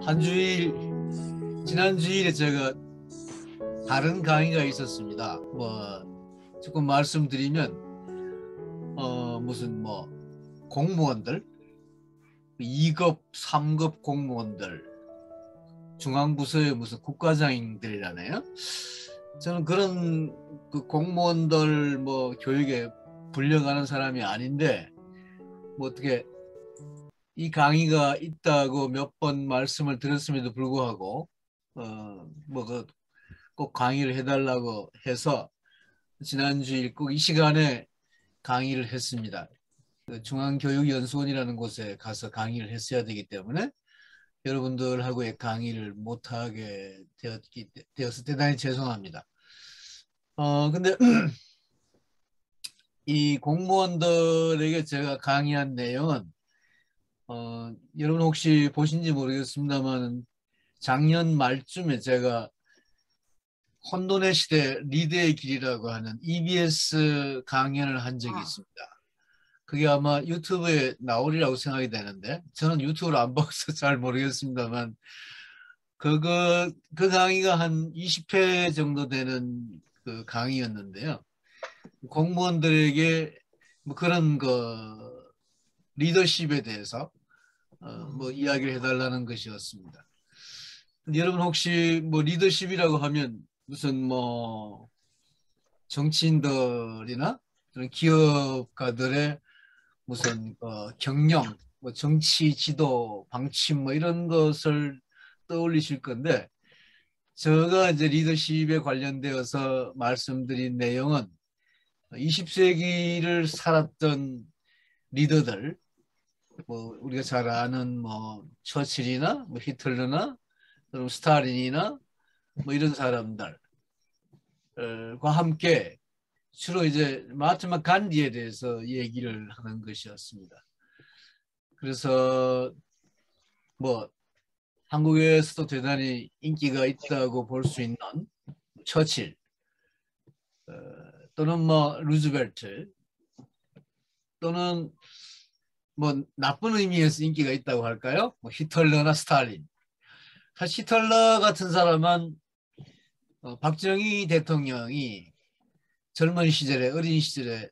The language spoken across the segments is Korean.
한 주일, 지난 주일에 제가 다른 강의가 있었습니다. 조금 말씀드리면 무슨 공무원들, 2급, 3급 공무원들, 중앙부서의 무슨 국과장들이라네요. 저는 그런 그 공무원들 교육에 불려가는 사람이 아닌데 어떻게 이 강의가 있다고 몇 번 말씀을 드렸음에도 불구하고 꼭 강의를 해달라고 해서 지난주일 꼭 이 시간에 강의를 했습니다. 중앙교육연수원이라는 곳에 가서 강의를 했어야 되기 때문에 여러분들하고의 강의를 못하게 되어서 대단히 죄송합니다. 근데 이 공무원들에게 제가 강의한 내용은 여러분 혹시 보신지 모르겠습니다만 작년 말쯤에 제가 혼돈의 시대 리드의 길이라고 하는 EBS 강연을 한 적이 있습니다. 그게 아마 유튜브에 나오리라고 생각이 되는데 저는 유튜브를 안 봐서 잘 모르겠습니다만 그 강의가 한 20회 정도 되는 그 강의였는데요. 공무원들에게 그런 리더십에 대해서 이야기를 해달라는 것이었습니다. 여러분 혹시 리더십이라고 하면 무슨 정치인들이나 그런 기업가들의 무슨 경영, 정치 지도, 방침 이런 것을 떠올리실 건데 제가 이제 리더십에 관련되어서 말씀드린 내용은 20세기를 살았던 리더들, 우리가 잘 아는 처칠이나 히틀러나 그럼 스탈린이나 이런 사람들과 함께 주로 이제 마하트마 간디에 대해서 얘기를 하는 것이었습니다. 그래서 한국에서도 대단히 인기가 있다고 볼 수 있는 처칠 또는 루즈벨트 또는 나쁜 의미에서 인기가 있다고 할까요? 히틀러나 스탈린. 사실 히틀러 같은 사람은 박정희 대통령이 젊은 시절에 어린 시절에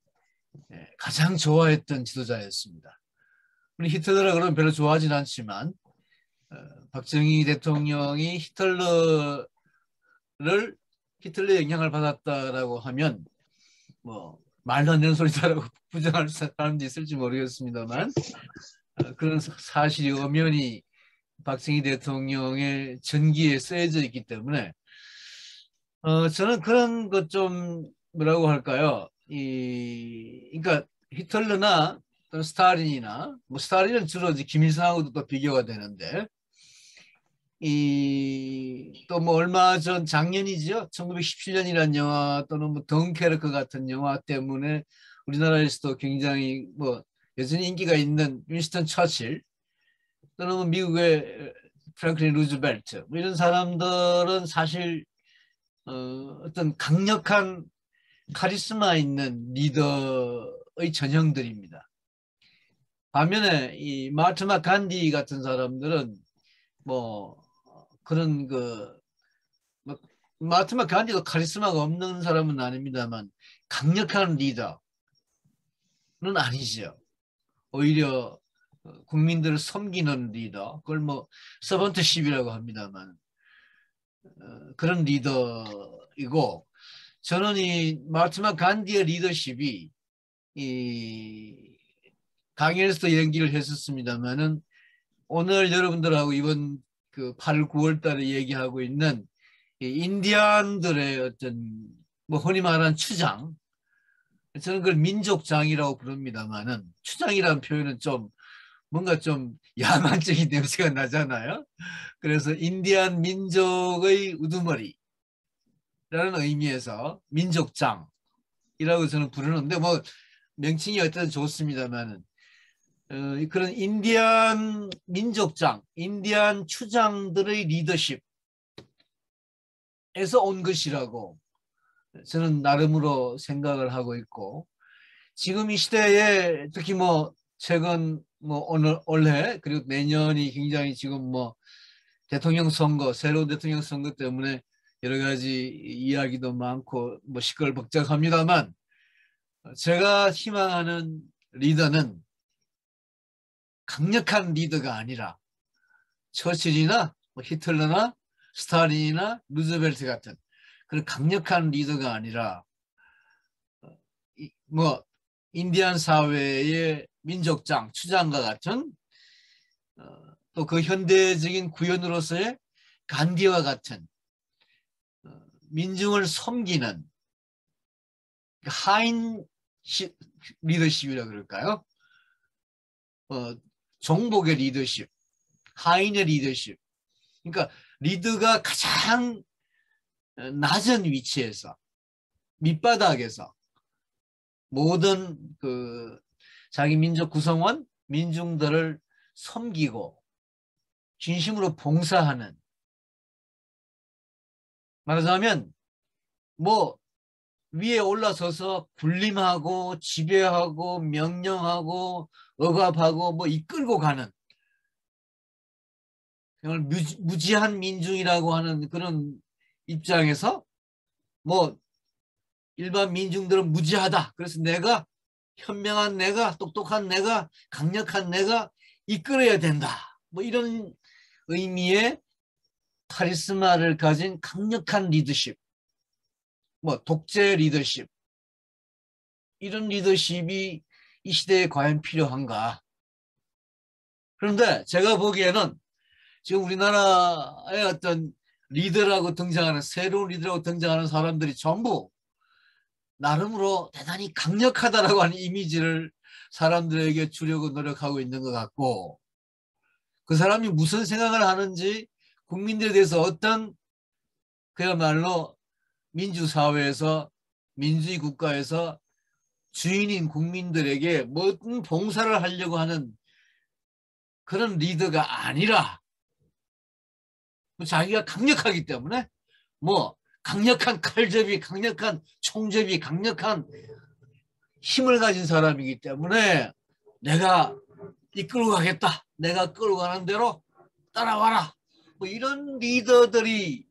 가장 좋아했던 지도자였습니다. 우리 히틀러라 그러면 별로 좋아하진 않지만 박정희 대통령이 히틀러의 영향을 받았다라고 하면 말도 안 되는 소리다라고 부정할 사람도 있을지 모르겠습니다만 그런 사실이 엄연히 박정희 대통령의 전기에 쓰여져 있기 때문에 저는 그런 것 좀 뭐라고 할까요? 그러니까 히틀러나 스탈린이나 스탈린은 주로 김일성하고도 또 비교가 되는데 또 얼마 전 작년이죠. 1917년이라는 영화 또는 덩케르크 같은 영화 때문에 우리나라에서도 굉장히 여전히 인기가 있는 윈스턴 처칠 또는 미국의 프랭클린 루즈벨트 이런 사람들은 사실 어떤 강력한 카리스마 있는 리더의 전형들입니다. 반면에 이 마하트마 간디 같은 사람들은 그런 마하트마 간디도 카리스마가 없는 사람은 아닙니다만 강력한 리더는 아니죠. 오히려 국민들을 섬기는 리더, 그걸 서번트십이라고 합니다만 그런 리더이고 저는 이 마하트마 간디의 리더십이 이 강연에서도 연기를 했었습니다만은 오늘 여러분들하고 이번 8월 9월 달에 얘기하고 있는 인디안들의 어떤 흔히 말하는 추장, 저는 그걸 민족장이라고 부릅니다만은 추장이라는 표현은 뭔가 좀 야만적인 냄새가 나잖아요. 그래서 인디안 민족의 우두머리라는 의미에서 민족장이라고 저는 부르는데 명칭이 어쨌든 좋습니다만은 그런 인디안 민족장, 인디안 추장들의 리더십에서 온 것이라고 저는 나름으로 생각을 하고 있고 지금 이 시대에 특히 최근 올해 그리고 내년이 굉장히 지금 대통령 선거, 새로운 대통령 선거 때문에 여러 가지 이야기도 많고 뭐 시끌벅적합니다만, 제가 희망하는 리더는 강력한 리더가 아니라 처칠이나 뭐 히틀러나 스탈린이나 루즈벨트 같은 그런 강력한 리더가 아니라 뭐 인디안 사회의 민족장, 추장과 같은 또 그 현대적인 구현으로서의 간디와 같은 민중을 섬기는 하인 리더십이라 그럴까요? 종복의 리더십, 하인의 리더십. 그러니까 리더가 가장 낮은 위치에서, 밑바닥에서 모든 그 자기 민족 구성원, 민중들을 섬기고 진심으로 봉사하는, 말하자면 뭐 위에 올라서서 군림하고 지배하고 명령하고 억압하고 뭐 이끌고 가는, 정말 무지한 민중이라고 하는 그런 입장에서 뭐 일반 민중들은 무지하다. 그래서 내가 현명한 내가, 똑똑한 내가, 강력한 내가 이끌어야 된다. 뭐 이런 의미의 카리스마를 가진 강력한 리더십, 뭐 독재 리더십, 이런 리더십이 이 시대에 과연 필요한가? 그런데 제가 보기에는 지금 우리나라의 어떤 리더라고 등장하는, 새로운 리더라고 등장하는 사람들이 전부 나름으로 대단히 강력하다라고 하는 이미지를 사람들에게 주려고 노력하고 있는 것 같고, 그 사람이 무슨 생각을 하는지, 국민들에 대해서 어떤 그야말로 민주사회에서, 민주주의 국가에서 주인인 국민들에게 모든 봉사를 하려고 하는 그런 리더가 아니라, 자기가 강력하기 때문에 뭐 강력한 칼잡이, 강력한 총잡이, 강력한 힘을 가진 사람이기 때문에 내가 이끌고 가겠다, 내가 끌고 가는 대로 따라와라, 뭐 이런 리더들이,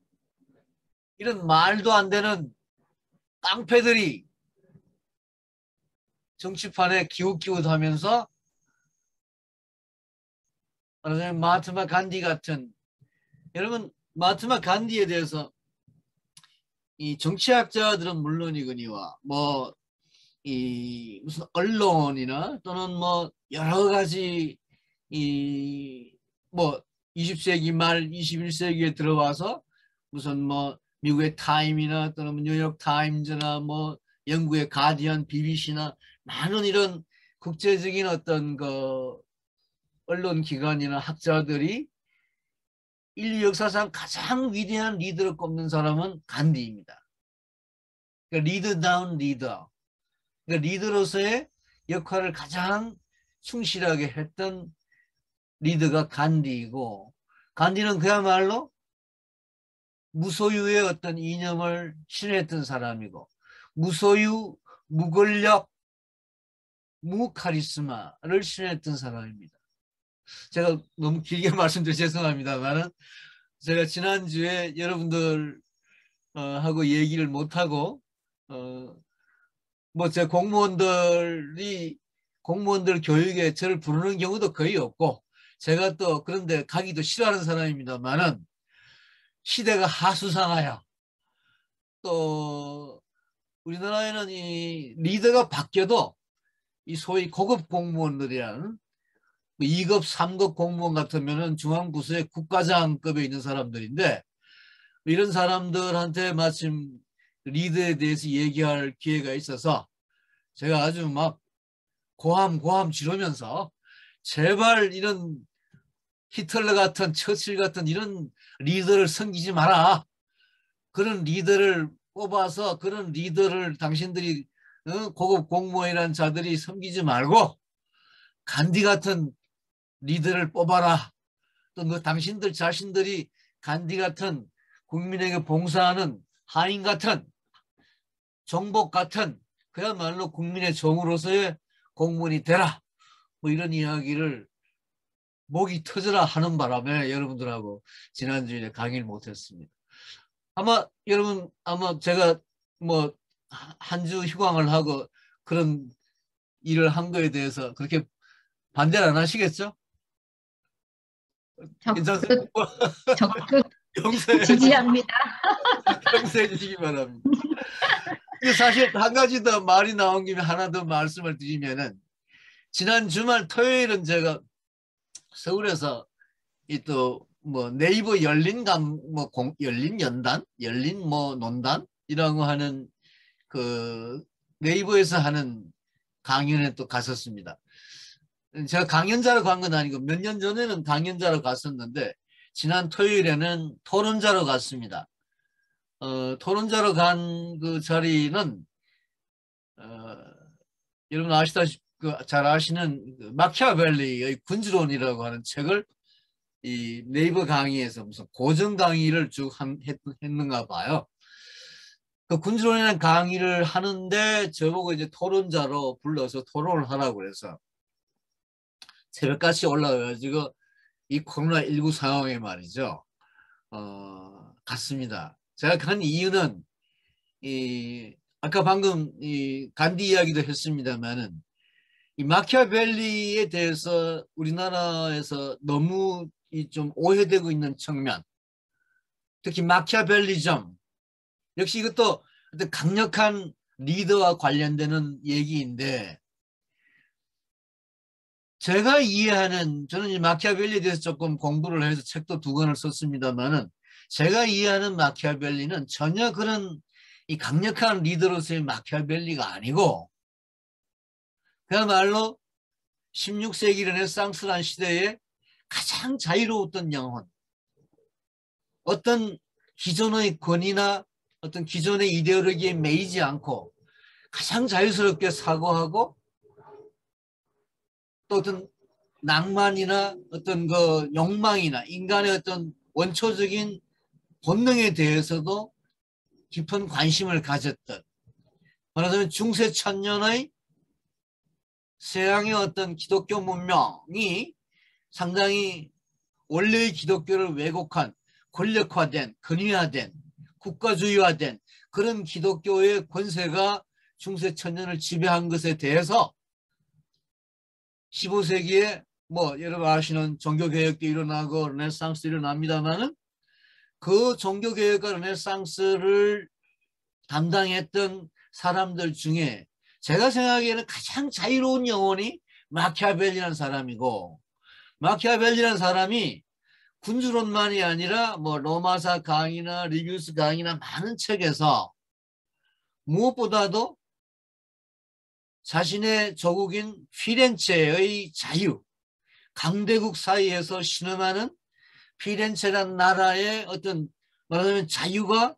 이런 말도 안 되는 깡패들이 정치판에 기웃기웃하면서, 마하트마 간디 같은, 여러분 마하트마 간디에 대해서 이 정치학자들은 물론이거니와 뭐 이 무슨 언론이나 또는 뭐 여러 가지 이 뭐 20세기 말 21세기에 들어와서 무슨 뭐 미국의 타임이나 또는 뉴욕 타임즈나 뭐 영국의 가디언, BBC나 많은 이런 국제적인 어떤 그 언론 기관이나 학자들이 인류 역사상 가장 위대한 리더를 꼽는 사람은 간디입니다. 그러니까 리더다운 리더. 그러니까 리더로서의 역할을 가장 충실하게 했던 리더가 간디이고, 간디는 그야말로 무소유의 어떤 이념을 실현했던 사람이고, 무소유, 무권력, 무카리스마를 실현했던 사람입니다. 제가 너무 길게 말씀드려 죄송합니다만은, 제가 지난주에 여러분들 하고 얘기를 못하고 뭐 제 공무원들 교육에 저를 부르는 경우도 거의 없고, 제가 또 그런데 가기도 싫어하는 사람입니다만은, 시대가 하수상하여 또 우리나라에는 이 리더가 바뀌어도 이 소위 고급 공무원들이란 2급, 3급 공무원 같으면은 중앙부서의 국가장급에 있는 사람들인데, 이런 사람들한테 마침 리더에 대해서 얘기할 기회가 있어서 제가 아주 막 고함 지르면서, 제발 이런 히틀러 같은, 처칠 같은 이런 리더를 섬기지 마라. 그런 리더를 뽑아서 그런 리더를 당신들이 고급 공무원이라는 자들이 섬기지 말고 간디 같은 리더를 뽑아라. 또 너 당신들 자신들이 간디 같은 국민에게 봉사하는 하인 같은, 정복 같은, 그야말로 국민의 정으로서의 공무원이 되라. 뭐 이런 이야기를 목이 터져라 하는 바람에 여러분들하고 지난주에 강의를 못했습니다. 아마 여러분 제가 뭐 한 주 휴강을 하고 그런 일을 한 거에 대해서 그렇게 반대를 안 하시겠죠? 괜찮습니까? 적극 적극 용서해 지지합니다. 용서해 주시기 바랍니다. 사실 한 가지 더 말이 나온 김에 하나 더 말씀을 드리면은 지난 주말 토요일은 제가 서울에서 이 또 뭐 네이버 열린 열린 연단, 열린 뭐 논단이라고 하는 그 네이버에서 하는 강연에 또 갔었습니다. 제가 강연자로 간 건 아니고 몇 년 전에는 강연자로 갔었는데 지난 토요일에는 토론자로 갔습니다. 토론자로 간 그 자리는 여러분 아시다시피 잘 아시는 그 마키아벨리의 군주론이라고 하는 책을 이 네이버 강의에서 무슨 고정 강의를 쭉 했는가 봐요. 그 군주론이라는 강의를 하는데 저보고 이제 토론자로 불러서 토론을 하라고 해서 새벽같이 올라가가지고 이 코로나19 상황에 말이죠. 갔습니다. 제가 간 이유는 아까 방금 간디 이야기도 했습니다만은 이 마키아벨리에 대해서 우리나라에서 너무 좀 오해되고 있는 측면, 특히 마키아벨리즘, 역시 이것도 어떤 강력한 리더와 관련되는 얘기인데 제가 이해하는, 저는 이 마키아벨리에 대해서 조금 공부를 해서 책도 2권을 썼습니다만은 제가 이해하는 마키아벨리는 전혀 그런 이 강력한 리더로서의 마키아벨리가 아니고 그야말로 16세기 르네상스란 시대에 가장 자유로웠던 영혼, 어떤 기존의 권위나 어떤 기존의 이데올로기에 매이지 않고 가장 자유스럽게 사고하고 또 어떤 낭만이나 어떤 그 욕망이나 인간의 어떤 원초적인 본능에 대해서도 깊은 관심을 가졌던, 말하자면 중세 천년의 서양의 어떤 기독교 문명이 상당히 원래의 기독교를 왜곡한 권력화된, 권위화된, 국가주의화된 그런 기독교의 권세가 중세 천년을 지배한 것에 대해서 15세기에 뭐 여러분 아시는 종교개혁도 일어나고 르네상스도 일어납니다만은 그 종교개혁과 르네상스를 담당했던 사람들 중에 제가 생각하기에는 가장 자유로운 영혼이 마키아벨리라는 사람이고, 마키아벨리라는 사람이 군주론만이 아니라 뭐 로마사 강의나 리비우스 강의나 많은 책에서 무엇보다도 자신의 조국인 피렌체의 자유, 강대국 사이에서 신음하는 피렌체란 나라의 어떤 말하자면 자유가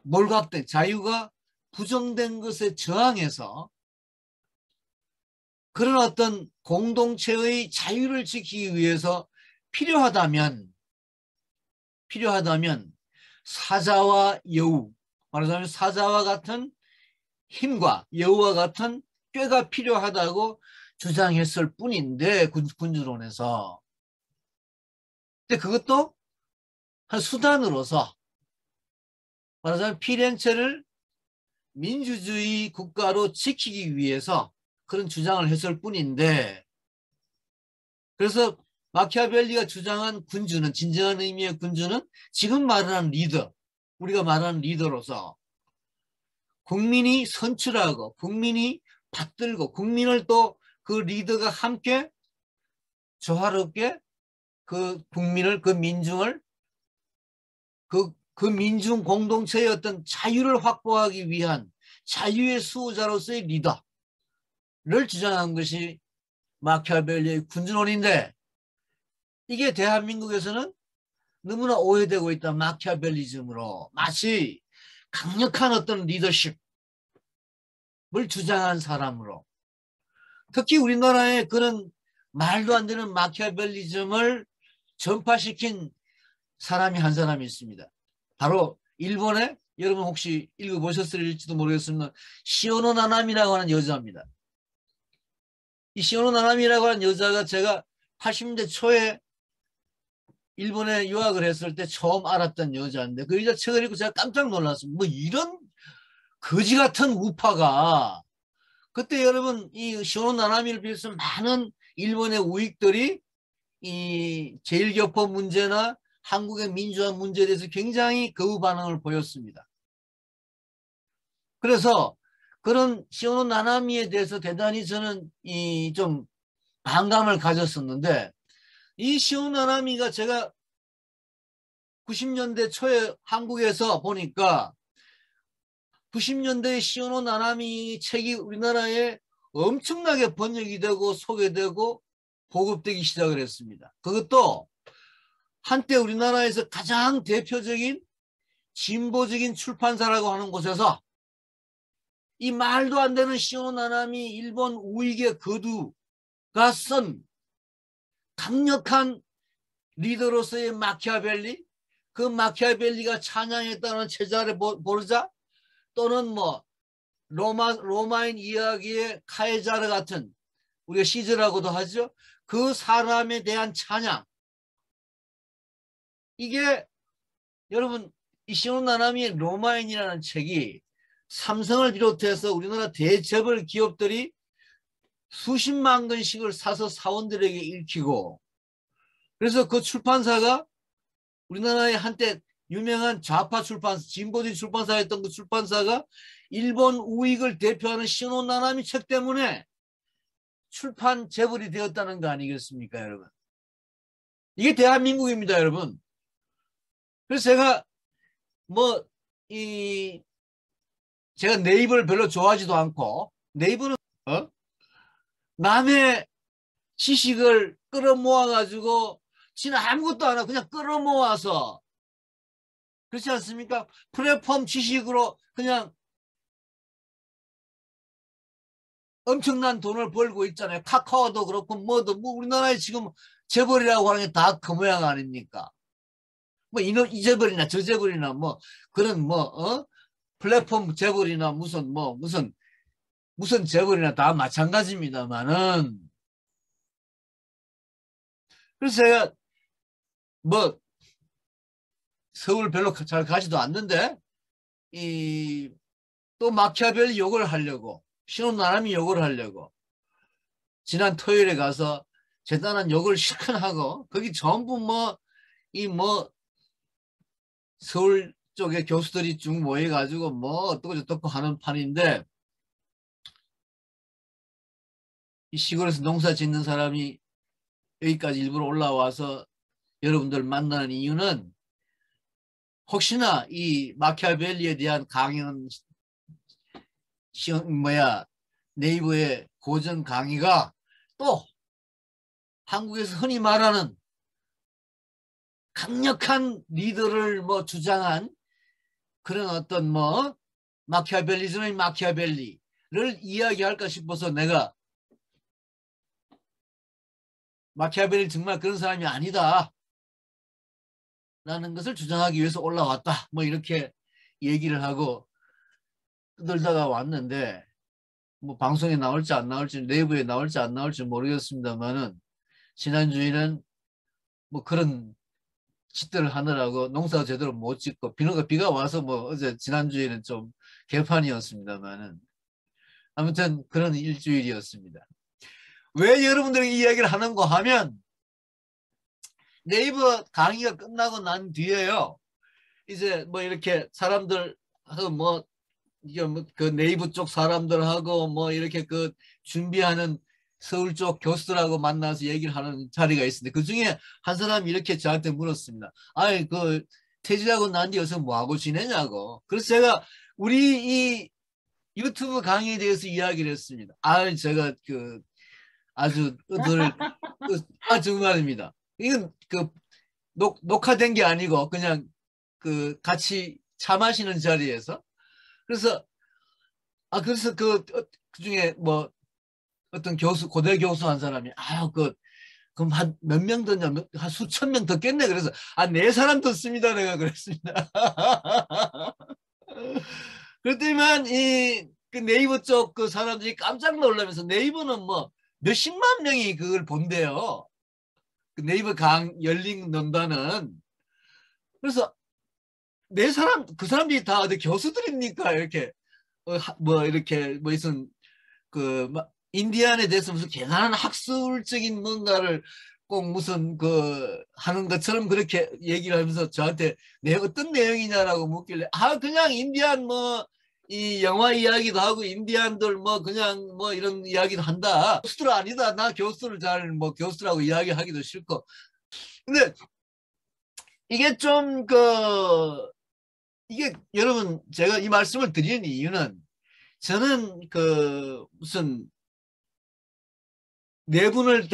몰각된, 자유가 부정된 것에 저항해서 그런 어떤 공동체의 자유를 지키기 위해서 필요하다면 사자와 여우, 말하자면 사자와 같은 힘과 여우와 같은 꾀가 필요하다고 주장했을 뿐인데 군주론에서. 근데 그것도 한 수단으로서 말하자면 피렌체를 민주주의 국가로 지키기 위해서 그런 주장을 했을 뿐인데, 그래서 마키아벨리가 주장한 군주는, 진정한 의미의 군주는 지금 말하는 리더, 우리가 말하는 리더로서 국민이 선출하고 국민이 받들고 국민을 또 그 리더가 함께 조화롭게 그 국민을, 그 민중을, 그 민중 공동체의 어떤 자유를 확보하기 위한 자유의 수호자로서의 리더를 주장한 것이 마키아벨리의 군주론인데, 이게 대한민국에서는 너무나 오해되고 있다. 마키아벨리즘으로 마치 강력한 어떤 리더십을 주장한 사람으로, 특히 우리나라에 그런 말도 안 되는 마키아벨리즘을 전파시킨 사람이 한 사람이 있습니다. 바로 일본에, 여러분 혹시 읽어보셨을지도 모르겠습니다. 시오노 나나미라고 하는 여자입니다. 이 시오노 나나미라고 하는 여자가 제가 80년대 초에 일본에 유학을 했을 때 처음 알았던 여자인데 그 여자 책을 읽고 제가 깜짝 놀랐습니다. 뭐 이런 거지 같은 우파가 그때 여러분 이 시오노 나나미를 비롯해서 많은 일본의 우익들이 이 제일교포 문제나 한국의 민주화 문제에 대해서 굉장히 거부 반응을 보였습니다. 그래서 그런 시오노 나나미에 대해서 대단히 저는 이 좀 반감을 가졌었는데 이 시오노 나나미가 제가 90년대 초에 한국에서 보니까 90년대 시오노 나나미 책이 우리나라에 엄청나게 번역이 되고 소개되고 보급되기 시작을 했습니다. 그것도 한때 우리나라에서 가장 대표적인 진보적인 출판사라고 하는 곳에서 이 말도 안 되는 시오노 나나미 일본 우익의 거두가 쓴 강력한 리더로서의 마키아벨리, 그 마키아벨리가 찬양했다는 체자레 보르자 또는 뭐 로마인 이야기의 카에자르 같은 우리가 시즈라고도 하죠. 그 사람에 대한 찬양. 이게 여러분 이 시오노 나나미의 로마인이라는 책이 삼성을 비롯해서 우리나라 대재벌 기업들이 수십만 권씩을 사서 사원들에게 읽히고 그래서 그 출판사가 우리나라의 한때 유명한 좌파 출판사, 진보적인 출판사였던 그 출판사가 일본 우익을 대표하는 시오노 나나미 책 때문에 출판 재벌이 되었다는 거 아니겠습니까, 여러분? 이게 대한민국입니다, 여러분. 그래서 제가 제가 네이버를 별로 좋아하지도 않고 네이버는 남의 지식을 끌어모아 가지고 지는 아무것도 안 하고 그냥 끌어모아서 그렇지 않습니까? 플랫폼 지식으로 그냥 엄청난 돈을 벌고 있잖아요. 카카오도 그렇고 뭐도 뭐 우리나라에 지금 재벌이라고 하는 게 다 그 모양 아닙니까? 뭐 이 재벌이나 저 재벌이나 뭐 그런 플랫폼 재벌이나 무슨 재벌이나 다 마찬가지입니다만은 그래서 제가 서울 별로 잘 가지도 않는데 또 마키아벨리 욕을 하려고 시오노 나나미 욕을 하려고 지난 토요일에 가서 재단한 욕을 실컷 하고 거기 전부 서울 쪽에 교수들이 쭉 모여가지고 어떻고 저떻고 하는 판인데 이 시골에서 농사 짓는 사람이 여기까지 일부러 올라와서 여러분들 만나는 이유는 혹시나 이 마키아벨리에 대한 강연 네이버의 고전 강의가 또 한국에서 흔히 말하는 강력한 리더를 주장한 그런 어떤 마키아벨리즘의 마키아벨리를 이야기할까 싶어서 내가 마키아벨리 정말 그런 사람이 아니다 라는 것을 주장하기 위해서 올라왔다 이렇게 얘기를 하고 떠들다가 왔는데 방송에 나올지 안 나올지 내부에 나올지 안 나올지 모르겠습니다만은 지난주에는 그런 짓들을 하느라고 농사 제대로 못 짓고 비가 와서 어제 지난주에는 좀 개판이었습니다만은 아무튼 그런 일주일이었습니다. 왜 여러분들에게 이야기를 하는가 하면 네이버 강의가 끝나고 난 뒤에요. 이제 이렇게 사람들 그 네이버 쪽 사람들하고 이렇게 그 준비하는 서울 쪽 교수들하고 만나서 얘기를 하는 자리가 있었는데 그 중에 한 사람이 이렇게 저한테 물었습니다. 아니 퇴직하고 난 뒤 요새 뭐하고 지내냐고. 그래서 제가 우리 이 유튜브 강의에 대해서 이야기를 했습니다. 제가 아주 정말입니다. 이건 녹화된 게 아니고 그냥 같이 차 마시는 자리에서 그래서 그 중에 어떤 교수 고대 교수 한 사람이 그럼 한 몇 명 더냐 한 수천 명 더 겠네 그래서 네 사람 듣습니다 내가 그랬습니다. 그랬더니만 그 네이버 쪽 그 사람들이 깜짝 놀라면서 네이버는 몇십만 명이 그걸 본대요. 그 네이버 강 열린 논단은 그래서 내 사람 그 사람들이 다 어디 교수들입니까? 이렇게 뭐 이렇게 뭐 무슨 그 인디안에 대해서 무슨 대단한 학술적인 뭔가를 꼭 무슨 그 하는 것처럼 그렇게 얘기를 하면서 저한테 내 어떤 내용이냐라고 묻길래 그냥 인디안 뭐 이 영화 이야기도 하고 인디안들 뭐 그냥 뭐 이런 이야기도 한다. 교수들 아니다. 나 교수를 잘 뭐 교수라고 이야기하기도 싫고. 근데 이게 좀 이게 여러분 제가 이 말씀을 드리는 이유는 저는 그 무슨 내분을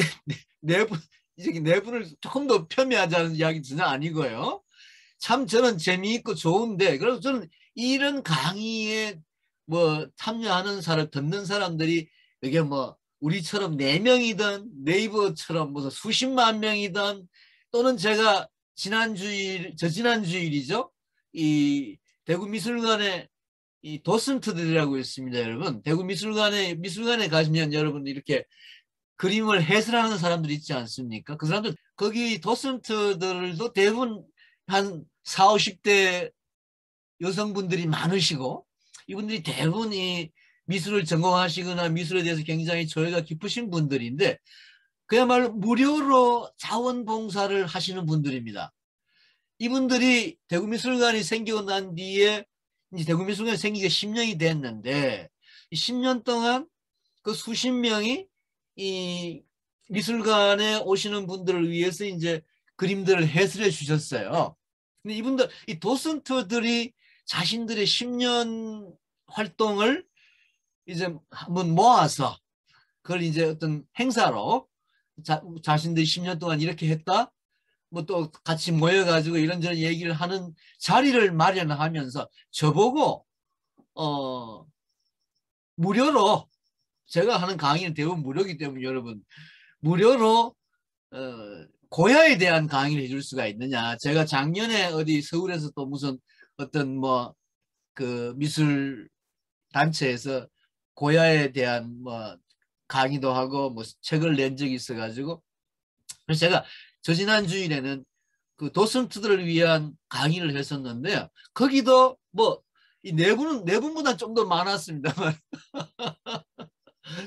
내분 이제 내분을 조금 더 폄훼하자는 이야기 전혀 아니고요. 참 저는 재미있고 좋은데 그래서 저는 이런 강의에 뭐 참여하는 사람 듣는 사람들이 이게 뭐 우리처럼 4명이든 네이버처럼 무슨 수십만 명이든 또는 제가 지난주일이죠. 이 대구미술관에 이 도슨트들이라고 있습니다, 여러분. 미술관에 가시면 여러분 이렇게 그림을 해설하는 사람들이 있지 않습니까? 그 사람들 거기 도슨트들도 대부분 한 4, 50대 여성분들이 많으시고 이분들이 대부분 이 미술을 전공하시거나 미술에 대해서 굉장히 조예가 깊으신 분들인데 그야말로 무료로 자원봉사를 하시는 분들입니다. 이분들이 대구미술관이 생기고 난 뒤에 이제 대구미술관이 생기게 10년이 됐는데 10년 동안 그 수십 명이 이 미술관에 오시는 분들을 위해서 이제 그림들을 해설해 주셨어요. 근데 이분들 이 도슨트들이 자신들의 10년 활동을 이제 한번 모아서 그걸 이제 어떤 행사로 자신들이 10년 동안 이렇게 했다. 뭐 또 같이 모여가지고 이런저런 얘기를 하는 자리를 마련하면서 저보고 무료로 제가 하는 강의는 대부분 무료이기 때문에 여러분 무료로 고야에 대한 강의를 해줄 수가 있느냐. 제가 작년에 어디 서울에서 또 무슨 어떤 뭐 그 미술 단체에서 고야에 대한 뭐 강의도 하고 뭐 책을 낸 적이 있어가지고 그래서 제가 지난 주일에는 그 도슨트들을 위한 강의를 했었는데요. 거기도 뭐 이 네 분보다 좀 더 많았습니다만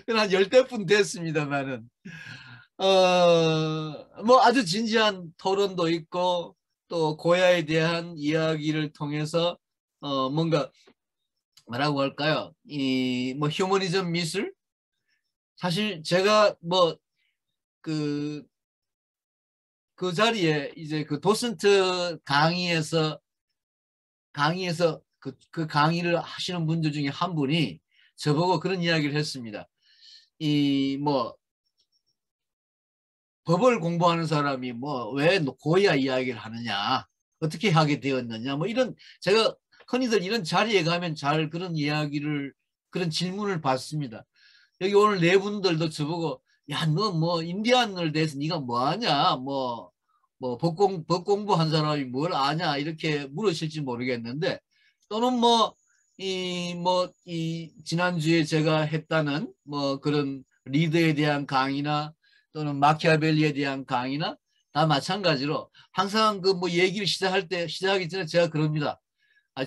한 10대 분 됐습니다만은 뭐 아주 진지한 토론도 있고 또 고야에 대한 이야기를 통해서 뭔가 뭐라고 할까요? 이 뭐 휴머니즘 미술 사실 제가 뭐 그 자리에 이제 그 도슨트 강의에서 그 강의를 하시는 분들 중에 한 분이 저보고 그런 이야기를 했습니다. 이 뭐 법을 공부하는 사람이 뭐 왜 고야 이야기를 하느냐, 어떻게 하게 되었느냐, 뭐 이런 제가 흔히들 이런 자리에 가면 잘 그런 이야기를 그런 질문을 받습니다. 여기 오늘 네 분들도 저보고 야, 너 뭐 인디안을 대해서 네가 뭐 하냐, 뭐 법 공부한 사람이 뭘 아냐 이렇게 물으실지 모르겠는데 또는 이 지난주에 제가 했다는 뭐 그런 리더에 대한 강의나 또는 마키아벨리에 대한 강의나 다 마찬가지로 항상 그 뭐 얘기를 시작하기 전에 제가 그럽니다.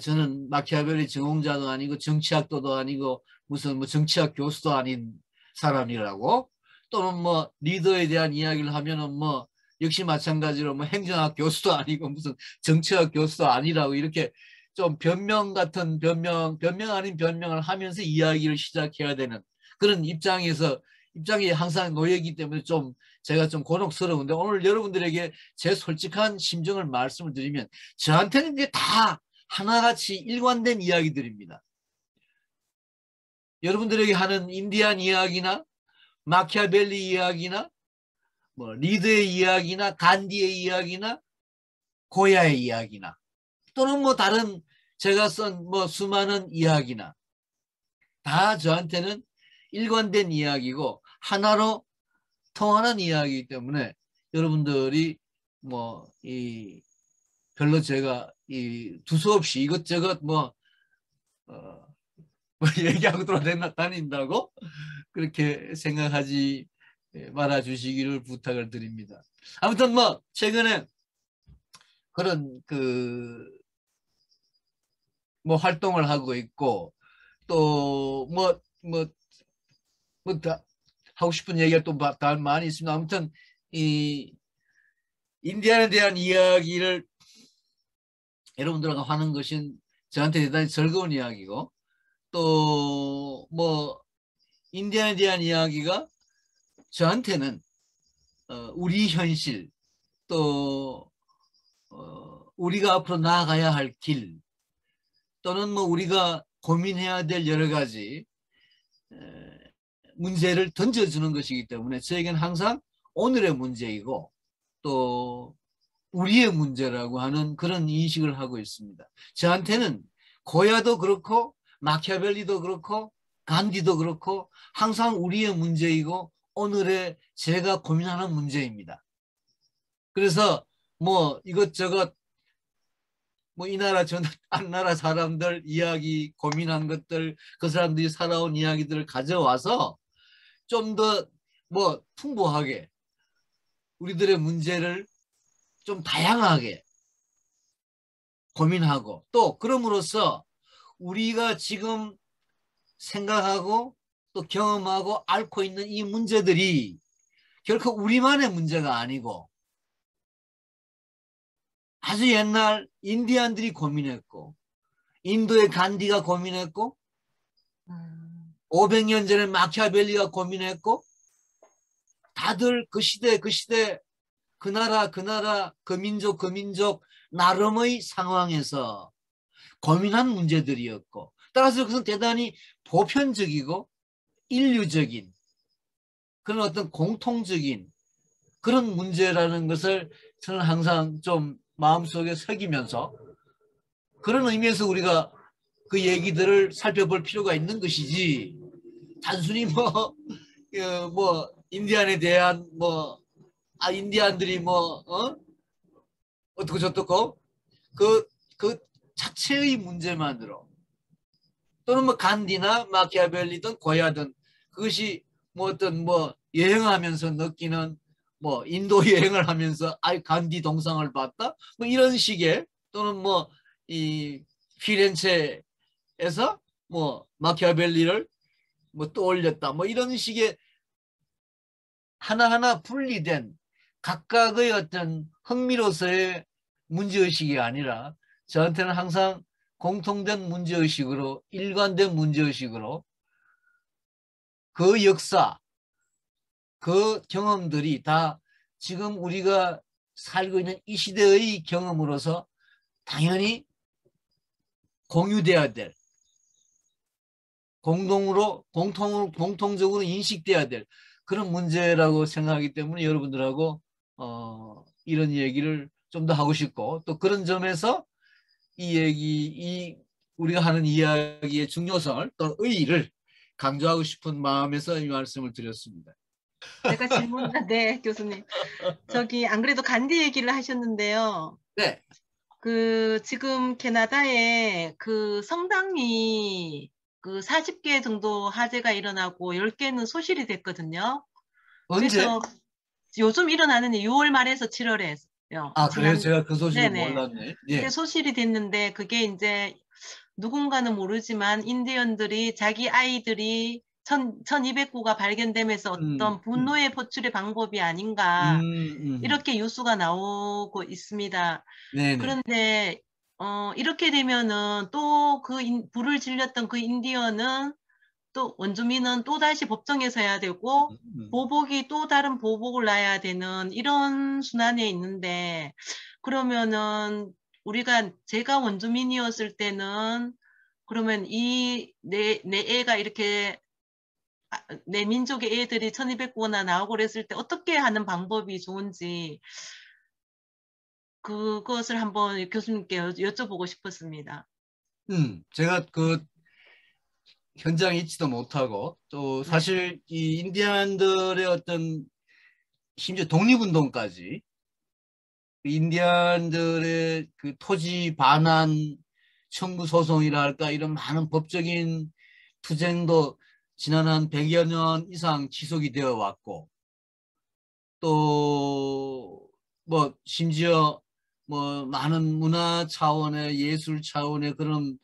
저는 마키아벨리 전공자도 아니고 정치학도도 아니고 무슨 뭐 정치학 교수도 아닌 사람이라고 또는 뭐 리더에 대한 이야기를 하면은 뭐 역시 마찬가지로 뭐 행정학 교수도 아니고 무슨 정치학 교수도 아니라고 이렇게 좀 변명 아닌 변명을 하면서 이야기를 시작해야 되는 그런 입장이 항상 놓여있기 때문에 좀 제가 좀 곤혹스러운데 오늘 여러분들에게 제 솔직한 심정을 말씀을 드리면 저한테는 이제 다 하나같이 일관된 이야기들입니다. 여러분들에게 하는 인디안 이야기나 마키아벨리 이야기나 뭐 리드의 이야기나 간디의 이야기나 고야의 이야기나 또는 뭐 다른 제가 쓴 뭐 수많은 이야기나 다 저한테는 일관된 이야기고 하나로 통하는 이야기이기 때문에 여러분들이 뭐 이 별로 제가 이 두서없이 이것저것 뭐 얘기하고 돌아다닌다고 그렇게 생각하지 말아주시기를 부탁을 드립니다. 아무튼 뭐 최근에 그런 뭐 활동을 하고 있고 또 다 하고 싶은 얘기가 또 많이 있습니다. 아무튼 이 인디안에 대한 이야기를 여러분들과 하는 것은 저한테 대단히 즐거운 이야기고 또 뭐 인디안에 대한 이야기가 저한테는 우리 현실 또 우리가 앞으로 나아가야 할 길 또는 뭐 우리가 고민해야 될 여러 가지 문제를 던져주는 것이기 때문에 저에게는 항상 오늘의 문제이고 또 우리의 문제라고 하는 그런 인식을 하고 있습니다. 저한테는 고야도 그렇고 마키아벨리도 그렇고 간디도 그렇고 항상 우리의 문제이고 오늘의 제가 고민하는 문제입니다. 그래서 뭐 이것저것 뭐 이 나라 저 나라 사람들 이야기 고민한 것들 그 사람들이 살아온 이야기들을 가져와서 좀 더 뭐 풍부하게 우리들의 문제를 좀 다양하게 고민하고 또 그럼으로써 우리가 지금 생각하고 또 경험하고 앓고 있는 이 문제들이 결코 우리만의 문제가 아니고 아주 옛날 인디안들이 고민했고 인도의 간디가 고민했고 500년 전에 마키아벨리가 고민했고 다들 그 시대 그 나라 그 민족 나름의 상황에서 고민한 문제들이었고 따라서 그것은 대단히 보편적이고 인류적인 그런 어떤 공통적인 그런 문제라는 것을 저는 항상 좀 마음속에 새기면서 그런 의미에서 우리가 그 얘기들을 살펴볼 필요가 있는 것이지 단순히 뭐 인디안에 대한 인디안들이 어떻고 저떻고 그 자체의 문제만으로 또는 뭐 간디나 마키아벨리든 고야든 그것이 뭐 어떤 뭐 여행하면서 느끼는 뭐 인도 여행을 하면서 간디 동상을 봤다 뭐 이런 식의 또는 뭐 이 피렌체에서 뭐 마키아벨리를 뭐 떠올렸다 뭐 이런 식의 하나하나 분리된 각각의 어떤 흥미로서의 문제의식이 아니라 저한테는 항상 공통된 문제의식으로 일관된 문제의식으로 그 역사 그 경험들이 다 지금 우리가 살고 있는 이 시대의 경험으로서 당연히 공유돼야 될 공통적으로 인식돼야 될 그런 문제라고 생각하기 때문에 여러분들하고 이런 얘기를 좀 더 하고 싶고 또 그런 점에서 이 우리가 하는 이야기의 중요성을 또 의의를 강조하고 싶은 마음에서 이 말씀을 드렸습니다. 제가 네, 교수님. 저기 안 그래도 간디 얘기를 하셨는데요. 네. 지금 캐나다에 성당이 40개 정도 화재가 일어나고 10개는 소실이 됐거든요. 언제? 그래서 요즘 일어나는 6월 말에서 7월에요. 그래요? 제가 그 소식을 몰랐네. 예. 소실이 됐는데 그게 이제 누군가는 모르지만 인디언들이 자기 아이들이 1200구가 발견되면서 어떤 분노의 포출의 방법이 아닌가 이렇게 뉴스가 나오고 있습니다. 네네. 그런데 이렇게 되면은 또 불을 질렸던 그 인디언은 또 원주민은 또 다시 법정에서 해야 되고 보복이 또 다른 보복을 놔야 되는 이런 순환에 있는데 그러면은 제가 원주민이었을 때는 그러면 내 애가 이렇게 내 민족의 애들이 1200구나 나오고 그랬을 때 어떻게 하는 방법이 좋은지 그것을 한번 교수님께 여쭤보고 싶었습니다. 제가 현장에 있지도 못하고 또 사실 이 인디안들의 어떤 심지어 독립운동까지 인디안들의 그 토지 반환 청구 소송이라 할까 이런 많은 법적인 투쟁도 지난 한 100여 년 이상 지속이 되어 왔고 또 뭐 심지어 뭐 많은 문화 차원의 예술 차원의 그런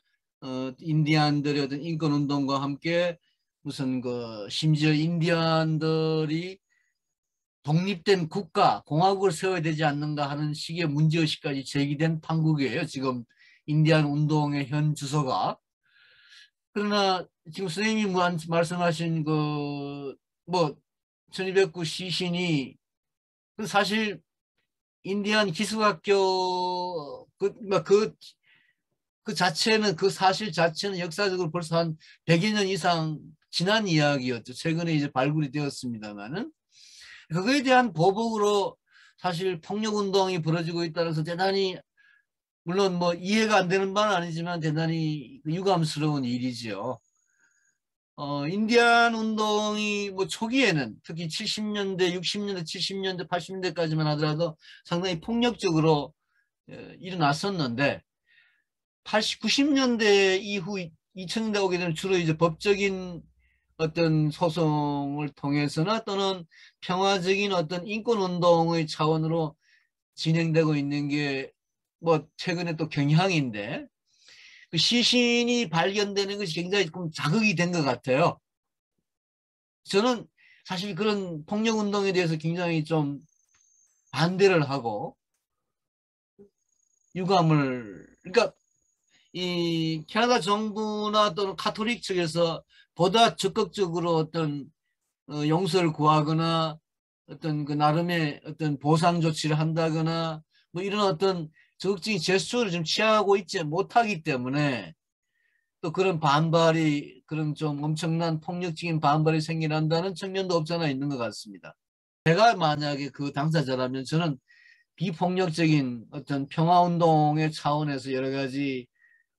인디안들의 어떤 인권 운동과 함께 무슨 그 심지어 인디안들이 독립된 국가 공화국을 세워야 되지 않는가 하는 식의 문제의식까지 제기된 판국이에요. 지금 인디안 운동의 현 주소가. 그러나 지금 선생님이 말씀하신 그 뭐 1209 시신이 사실 인디안 기숙학교 그 자체는 그 사실 자체는 역사적으로 벌써 한 100여 년 이상 지난 이야기였죠. 최근에 이제 발굴이 되었습니다만은 그거에 대한 보복으로 사실 폭력 운동이 벌어지고 있다는 것은 대단히 물론 뭐 이해가 안 되는 바는 아니지만 대단히 유감스러운 일이지요. 인디안 운동이 뭐 초기에는 특히 70년대, 60년대, 70년대, 80년대까지만 하더라도 상당히 폭력적으로 일어났었는데 80, 90년대 이후 2000년대 오게 되면 주로 이제 법적인 어떤 소송을 통해서나 또는 평화적인 어떤 인권 운동의 차원으로 진행되고 있는 게 뭐 최근에 또 경향인데 그 시신이 발견되는 것이 굉장히 좀 자극이 된 것 같아요. 저는 사실 그런 폭력 운동에 대해서 굉장히 좀 반대를 하고 유감을 그러니까 이 캐나다 정부나 또는 카톨릭 측에서 보다 적극적으로 어떤 용서를 구하거나 어떤 그 나름의 어떤 보상 조치를 한다거나 뭐 이런 어떤 적극적인 제스처를 좀 취하고 있지 못하기 때문에 또 그런 반발이 그런 좀 엄청난 폭력적인 반발이 생겨난다는 측면도 없잖아 있는 것 같습니다. 제가 만약에 그 당사자라면 저는 비폭력적인 어떤 평화운동의 차원에서 여러 가지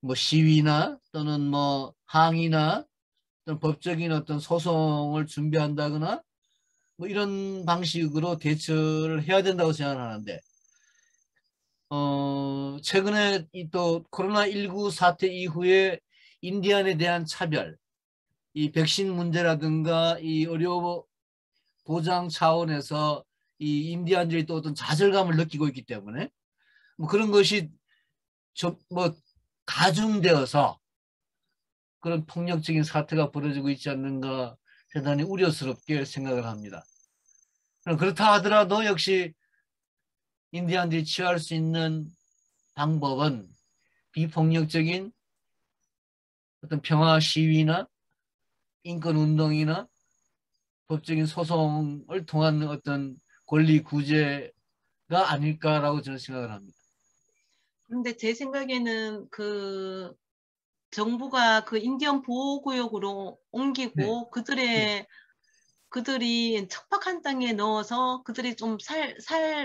뭐 시위나 또는 뭐 항의나 또는 법적인 어떤 소송을 준비한다거나 뭐 이런 방식으로 대처를 해야 된다고 생각하는데 최근에 이 또 코로나19 사태 이후에 인디안에 대한 차별, 이 백신 문제라든가 이 의료 보장 차원에서 이 인디안들이 또 어떤 좌절감을 느끼고 있기 때문에 뭐 그런 것이 좀 뭐 가중되어서 그런 폭력적인 사태가 벌어지고 있지 않는가 대단히 우려스럽게 생각을 합니다. 그렇다 하더라도 역시 인디안들이 취할 수 있는 방법은 비폭력적인 어떤 평화 시위나 인권 운동이나 법적인 소송을 통한 어떤 권리 구제가 아닐까라고 저는 생각을 합니다. 그런데 제 생각에는 그 정부가 그 인디언 보호구역으로 옮기고 네. 그들이 척박한 땅에 넣어서 그들이 좀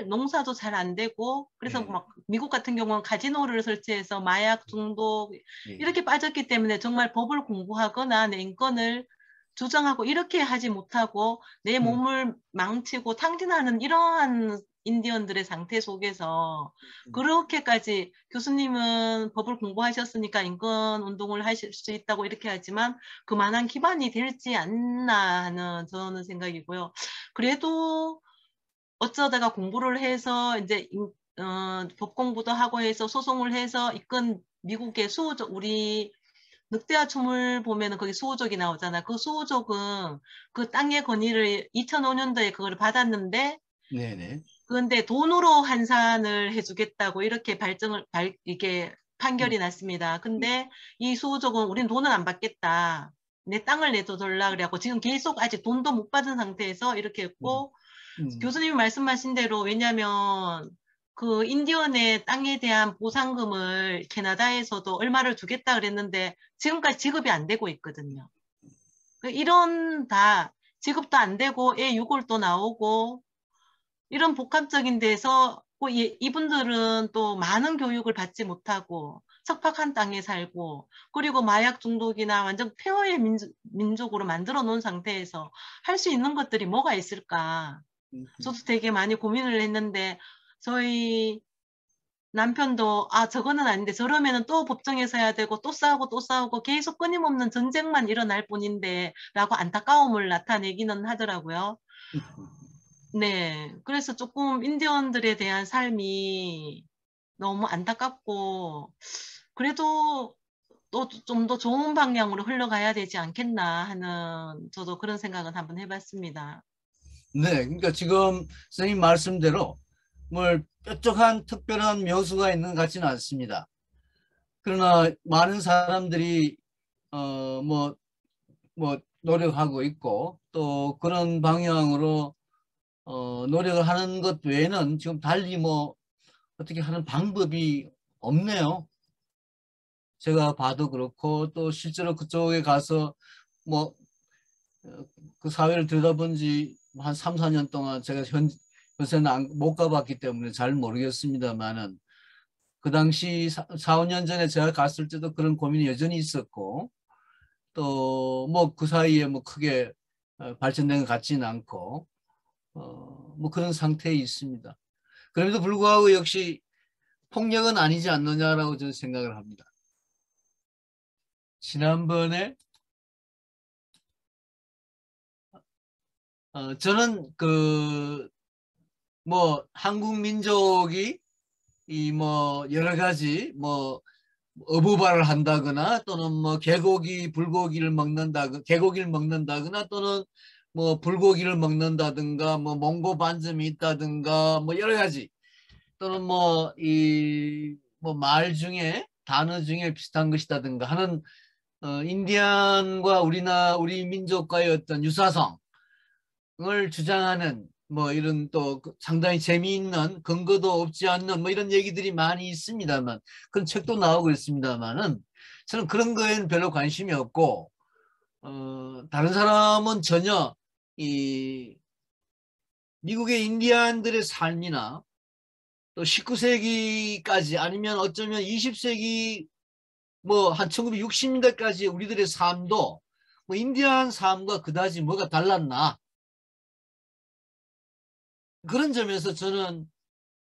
농사도 잘 안 되고 그래서 네. 막 미국 같은 경우는 카지노를 설치해서 마약 중독 네. 이렇게 빠졌기 때문에 정말 법을 공부하거나 내 인권을 주장하고 이렇게 하지 못하고 내 몸을 망치고 탕진하는 이러한 인디언들의 상태 속에서 그렇게까지 교수님은 법을 공부하셨으니까 인권 운동을 하실 수 있다고 이렇게 하지만 그만한 기반이 될지 않나 하는 저는 생각이고요. 그래도 어쩌다가 공부를 해서 이제 법 공부도 하고 해서 소송을 해서 이건 미국의 수호족 우리 늑대와 춤을 보면은 거기 수호족이 나오잖아. 그 수호족은 그 땅의 권위를 2005년도에 그걸 받았는데 네네. 그런데 돈으로 환산을 해주겠다고 이렇게 이게 판결이 났습니다. 근데 이 수호족은 우린 돈은 안 받겠다. 내 땅을 내줘달라 그래갖고 지금 계속 아직 돈도 못 받은 상태에서 이렇게 했고 교수님이 말씀하신 대로 왜냐하면 그 인디언의 땅에 대한 보상금을 캐나다에서도 얼마를 주겠다 그랬는데 지금까지 지급이 안 되고 있거든요. 이런 다 지급도 안 되고 애 유골도 나오고 이런 복합적인 데서 이분들은 또 많은 교육을 받지 못하고 척박한 땅에 살고 그리고 마약 중독이나 완전 폐허의 민족으로 만들어 놓은 상태에서 할 수 있는 것들이 뭐가 있을까? 저도 되게 많이 고민을 했는데 저희 남편도 저거는 아닌데 저러면은 또 법정에서 해야 되고 또 싸우고 또 싸우고 계속 끊임없는 전쟁만 일어날 뿐인데 라고 안타까움을 나타내기는 하더라고요. 네. 그래서 조금 인디언들에 대한 삶이 너무 안타깝고 그래도 또 좀 더 좋은 방향으로 흘러가야 되지 않겠나 하는 저도 그런 생각은 한번 해 봤습니다. 네, 그러니까 지금 선생님 말씀대로 뭘 뾰족한 특별한 묘수가 있는 것 같지는 않습니다. 그러나 많은 사람들이 뭐 노력하고 있고 또 그런 방향으로 노력을 하는 것 외에는 지금 달리 뭐 어떻게 하는 방법이 없네요. 제가 봐도 그렇고 또 실제로 그쪽에 가서 뭐 그 사회를 들여다본 지 한 3, 4년 동안 제가 요새는 못 가봤기 때문에 잘 모르겠습니다만은 그 당시 4, 5년 전에 제가 갔을 때도 그런 고민이 여전히 있었고 또 뭐 그 사이에 뭐 크게 발전된 것 같지는 않고 뭐 그런 상태에 있습니다. 그럼에도 불구하고 역시 폭력은 아니지 않느냐라고 저는 생각을 합니다. 지난번에 저는 그 뭐 한국 민족이 이 뭐 여러 가지 뭐 어부발을 한다거나 또는 뭐 개고기를 먹는다거나 또는 뭐 불고기를 먹는다든가 뭐 몽고 반점이 있다든가 뭐 여러 가지 또는 뭐 이 뭐 말 중에 단어 중에 비슷한 것이다든가 하는 인디안과 우리 민족과의 어떤 유사성을 주장하는 뭐 이런 또 상당히 재미있는 근거도 없지 않는 뭐 이런 얘기들이 많이 있습니다만 그런 책도 나오고 있습니다만은 저는 그런 거에는 별로 관심이 없고 다른 사람은 전혀 이 미국의 인디안들의 삶이나 또 19세기까지 아니면 어쩌면 20세기 뭐 한 1960년대까지 우리들의 삶도 뭐 인디안 삶과 그다지 뭐가 달랐나 그런 점에서 저는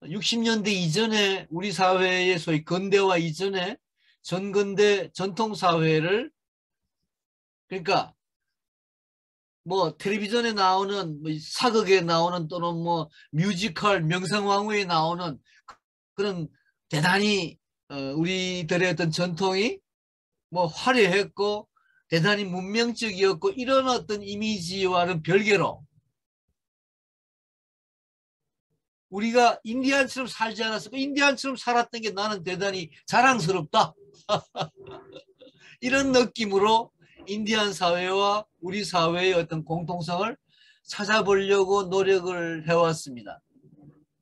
60년대 이전에 우리 사회의 소위 근대화 이전에 전근대 전통사회를 그러니까 뭐 텔레비전에 나오는 뭐 사극에 나오는 또는 뭐 뮤지컬 명성황후에 나오는 그런 대단히 우리들의 어떤 전통이 뭐 화려했고 대단히 문명적이었고 이런 어떤 이미지와는 별개로 우리가 인디안처럼 살지 않았을까? 인디안처럼 살았던 게 나는 대단히 자랑스럽다. 이런 느낌으로 인디안 사회와 우리 사회의 어떤 공통성을 찾아보려고 노력을 해왔습니다.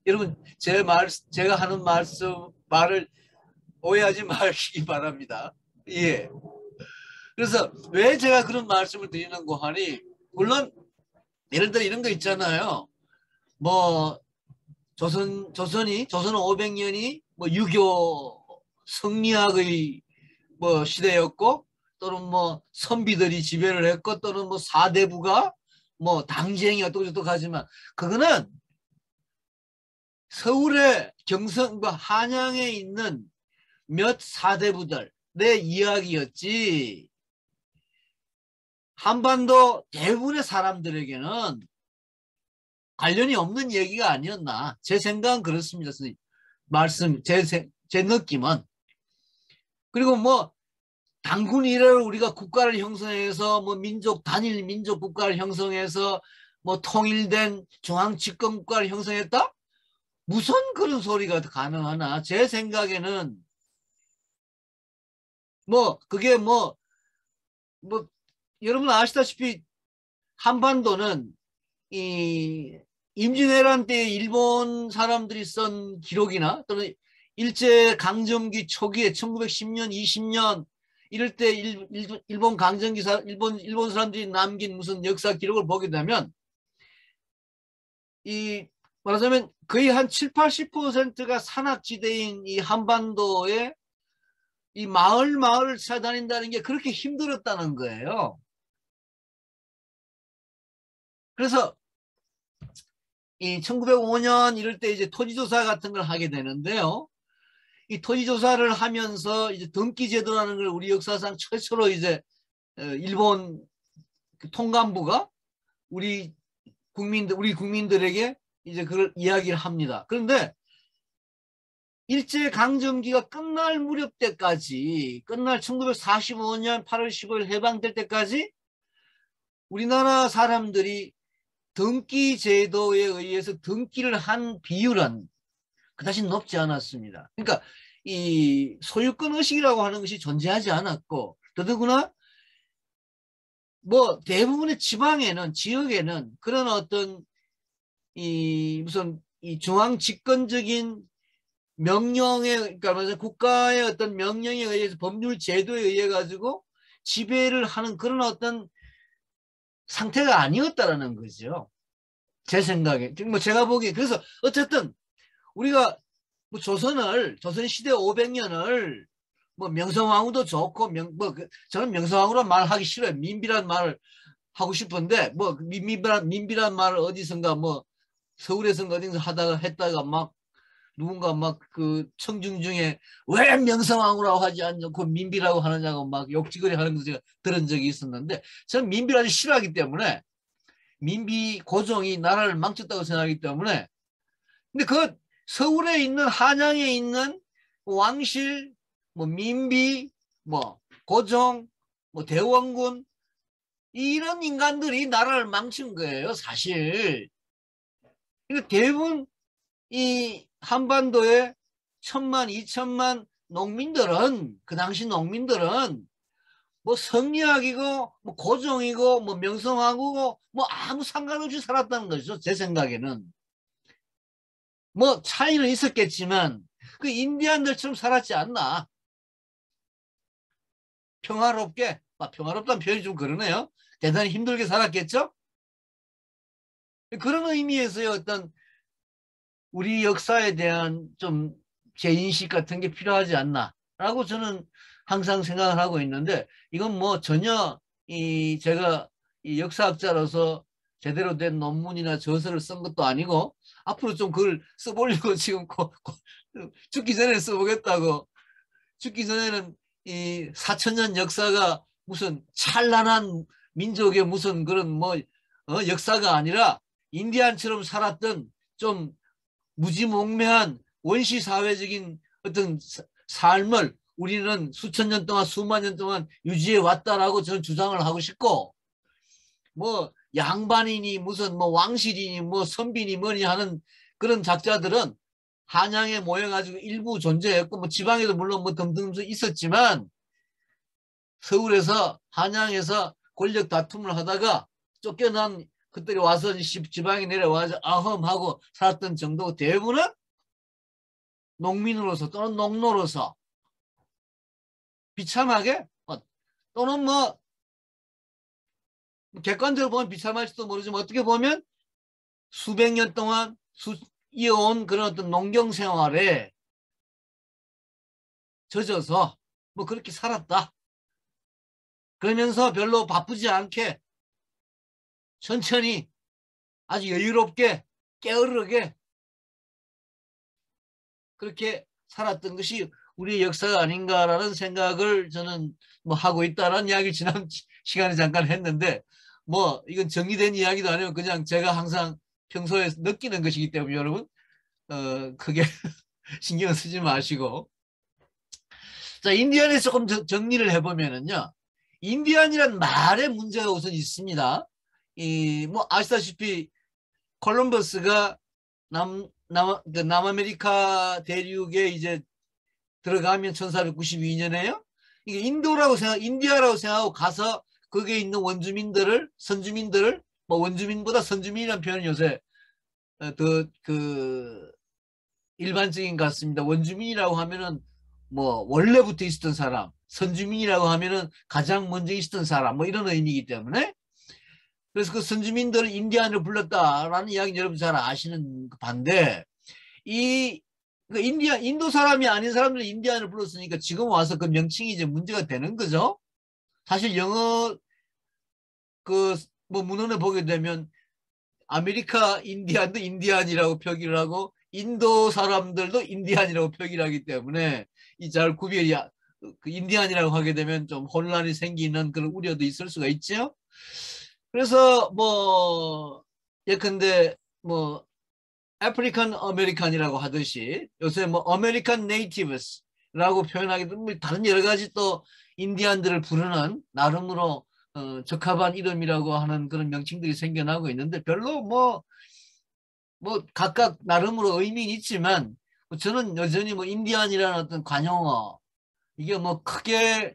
여러분 제가 하는 말을 오해하지 마시기 바랍니다. 예. 그래서 왜 제가 그런 말씀을 드리는고 하니 물론 예를 들어 이런 거 있잖아요. 뭐 조선 500년이 뭐 유교 성리학의 뭐 시대였고 또는 뭐 선비들이 지배를 했고 또는 뭐 사대부가 뭐 당쟁이 어떻고 저떻고 하지만 그거는 서울의 경성과 한양에 있는 몇 사대부들의 이야기였지 한반도 대부분의 사람들에게는 관련이 없는 얘기가 아니었나 제 생각은 그렇습니다. 제 느낌은 그리고 뭐 단군 이래로 우리가 국가를 형성해서 뭐 단일 민족 국가를 형성해서 뭐 통일된 중앙 집권 국가를 형성했다? 무슨 그런 소리가 가능하나? 제 생각에는 뭐 그게 뭐 여러분 아시다시피 한반도는 이 임진왜란 때 일본 사람들이 쓴 기록이나 또는 일제 강점기 초기에 1910년, 20년 이럴 때 일본 강점기 일본 사람들이 남긴 무슨 역사 기록을 보게 되면 이 말하자면 거의 한 7, 80%가 산악지대인 이 한반도에 이 마을을 찾아다닌다는 게 그렇게 힘들었다는 거예요. 그래서 이 1905년 이럴 때 이제 토지조사 같은 걸 하게 되는데요. 이 토지조사를 하면서 이제 등기제도라는 걸 우리 역사상 최초로 이제 일본 통감부가 우리 우리 국민들에게 이제 그걸 이야기를 합니다. 그런데 일제강점기가 끝날 무렵 때까지, 끝날 1945년 8월 15일 해방될 때까지 우리나라 사람들이 등기 제도에 의해서 등기를 한 비율은 그다지 높지 않았습니다. 그러니까 이 소유권 의식이라고 하는 것이 존재하지 않았고, 더더구나 뭐 대부분의 지역에는 그런 어떤 이 무슨 이 중앙 집권적인 명령에, 그러니까 말해서 국가의 어떤 명령에 의해서 법률 제도에 의해 가지고 지배를 하는 그런 어떤 상태가 아니었다라는 거죠. 제 생각에. 뭐 제가 보기에. 그래서 어쨌든 우리가 뭐 조선시대 500년을 뭐 명성황후도 좋고, 저는 명성황후란 말 하기 싫어요. 민비란 말을 하고 싶은데, 뭐 민비란 말을 어디선가 뭐 서울에선가 어딘가 했다가 막 누군가 막 그 청중 중에 왜 명성황후라고 하지 않고 민비라고 하느냐고 막 욕지거리 하는 거 제가 들은 적이 있었는데, 저는 민비를 아주 싫어하기 때문에, 민비 고종이 나라를 망쳤다고 생각하기 때문에. 근데 그 서울에 있는, 한양에 있는 왕실, 뭐 민비, 뭐 고종, 뭐 대원군, 이런 인간들이 나라를 망친 거예요, 사실. 그러니까 대부분 이 한반도에 1,000만, 2,000만 농민들은, 그 당시 농민들은 뭐 성리학이고 뭐 고종이고 뭐 명성황후고 뭐 아무 상관없이 살았다는 거죠, 제 생각에는. 뭐 차이는 있었겠지만 그 인디안들처럼 살았지 않나. 평화롭게, 평화롭다는 표현이 좀 그러네요. 대단히 힘들게 살았겠죠. 그런 의미에서의 어떤 우리 역사에 대한 좀 재인식 같은 게 필요하지 않나라고 저는 항상 생각을 하고 있는데, 이건 뭐 전혀 제가 이 역사학자로서 제대로 된 논문이나 저서를 쓴 것도 아니고, 앞으로 좀 그걸 써보려고 지금 죽기 전에 써보겠다고. 죽기 전에는 이 4,000년 역사가 무슨 찬란한 민족의 무슨 그런 뭐 역사가 아니라, 인디안처럼 살았던 좀 무지몽매한 원시 사회적인 어떤 삶을 우리는 수천 년 동안, 수만 년 동안 유지해 왔다라고 저는 주장을 하고 싶고, 뭐 양반이니 무슨 뭐 왕실이니 뭐 선비니 뭐니 하는 그런 작자들은 한양에 모여가지고 일부 존재했고, 뭐 지방에도 물론 뭐 덤덤 있었지만, 서울에서, 한양에서 권력 다툼을 하다가 쫓겨난 그들이 와서 지방에 내려와서 아험하고 살았던 정도고, 대부분은 농민으로서 또는 농노로서 비참하게, 또는 뭐 객관적으로 보면 비참할지도 모르지만, 어떻게 보면 수백 년 동안 이어온 그런 어떤 농경 생활에 젖어서 뭐 그렇게 살았다. 그러면서 별로 바쁘지 않게 천천히 아주 여유롭게 게으르게 그렇게 살았던 것이 우리의 역사가 아닌가라는 생각을 저는 뭐 하고 있다는 이야기를 지난 시간에 잠깐 했는데, 뭐 이건 정리된 이야기도 아니고 그냥 제가 항상 평소에 느끼는 것이기 때문에 여러분 크게 신경 쓰지 마시고. 자, 인디안에 조금 정리를 해보면은요, 인디안이란 말의 문제가 우선 있습니다. 뭐 아시다시피 콜럼버스가 남아메리카 대륙에 이제 들어가면 1492년에요. 이게 인디아라고 생각하고 가서 거기에 있는 선주민들을, 뭐 원주민보다 선주민이라는 표현은 요새 더 일반적인 것 같습니다. 원주민이라고 하면은 뭐 원래부터 있었던 사람, 선주민이라고 하면은 가장 먼저 있었던 사람, 뭐 이런 의미이기 때문에, 그래서 그 선주민들을 인디안으로 불렀다라는 이야기는 여러분 잘 아시는 반대, 인도 사람이 아닌 사람들이 인디안을 불렀으니까 지금 와서 그 명칭이 이제 문제가 되는 거죠. 사실 영어 뭐 문헌에 보게 되면 아메리카 인디안도 인디안이라고 표기를 하고, 인도 사람들도 인디안이라고 표기를 하기 때문에 이 잘 구별이, 그 인디안이라고 하게 되면 좀 혼란이 생기는 그런 우려도 있을 수가 있죠. 그래서 뭐 예컨대 뭐 아프리칸 아메리칸이라고 하듯이 요새 뭐 아메리칸 네이티브스라고 표현하기도 뭐 다른 여러 가지 또 인디안들을 부르는 나름으로 적합한 이름이라고 하는 그런 명칭들이 생겨나고 있는데 별로 뭐 각각 나름으로 의미는 있지만 저는 여전히 뭐 인디안이라는 어떤 관용어 이게 뭐 크게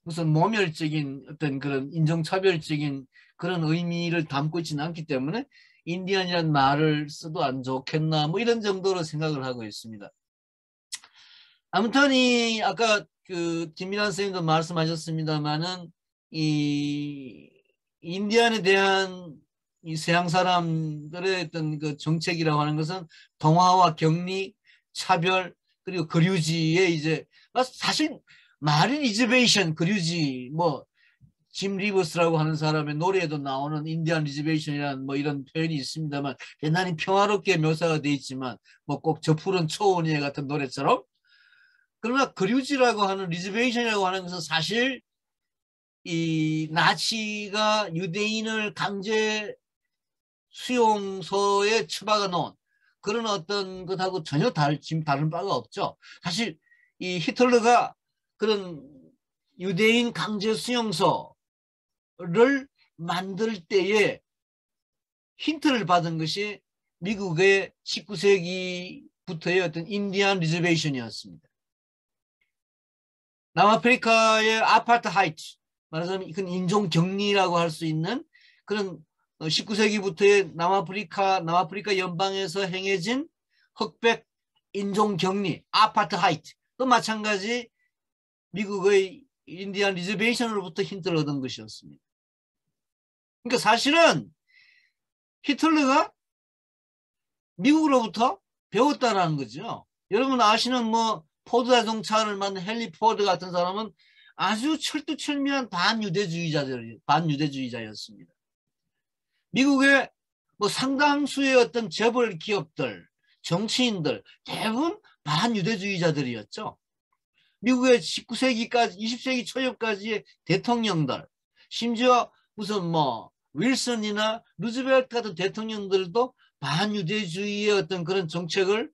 무슨 모멸적인 어떤 그런 인종차별적인 그런 의미를 담고 있지는 않기 때문에 인디언이라는 말을 써도 안 좋겠나 뭐 이런 정도로 생각을 하고 있습니다. 아무튼 이 아까 그 김민환 선생님도 말씀하셨습니다만은 이 인디언에 대한 이 서양 사람들의 어떤 그 정책이라고 하는 것은 동화와 격리, 차별 그리고 거류지에 이제 사실 마린 리저베이션 거류지 뭐 짐 리버스라고 하는 사람의 노래에도 나오는 인디안 리저베이션이라는 뭐 이런 표현이 있습니다만 대단히 평화롭게 묘사가 돼 있지만 뭐 꼭 저 푸른 초원위에 같은 노래처럼 그러나 거류지라고 하는 리저베이션이라고 하는 것은 사실 이 나치가 유대인을 강제 수용소에 처박아 놓은 그런 어떤 것하고 전혀 다른 바가 없죠. 사실 이 히틀러가 그런 유대인 강제 수용소를 만들 때에 힌트를 받은 것이 미국의 19세기부터의 어떤 인디안 리저베이션이었습니다. 남아프리카의 아파트하이트, 말하자면 그건 인종격리라고 할 수 있는 그런 19세기부터의 남아프리카 연방에서 행해진 흑백 인종격리, 아파트하이트, 또 마찬가지 미국의 인디안 리저베이션으로부터 힌트를 얻은 것이었습니다. 그러니까 사실은 히틀러가 미국으로부터 배웠다라는 거죠. 여러분 아시는 뭐 포드 자동차를 만든 헨리 포드 같은 사람은 아주 철두철미한 반유대주의자였습니다. 미국의 뭐 상당수의 어떤 재벌 기업들, 정치인들 대부분 반유대주의자들이었죠. 미국의 19세기까지 20세기 초엽까지의 대통령들, 심지어 무슨 뭐 윌슨이나 루즈벨트 같은 대통령들도 반유대주의의 어떤 그런 정책을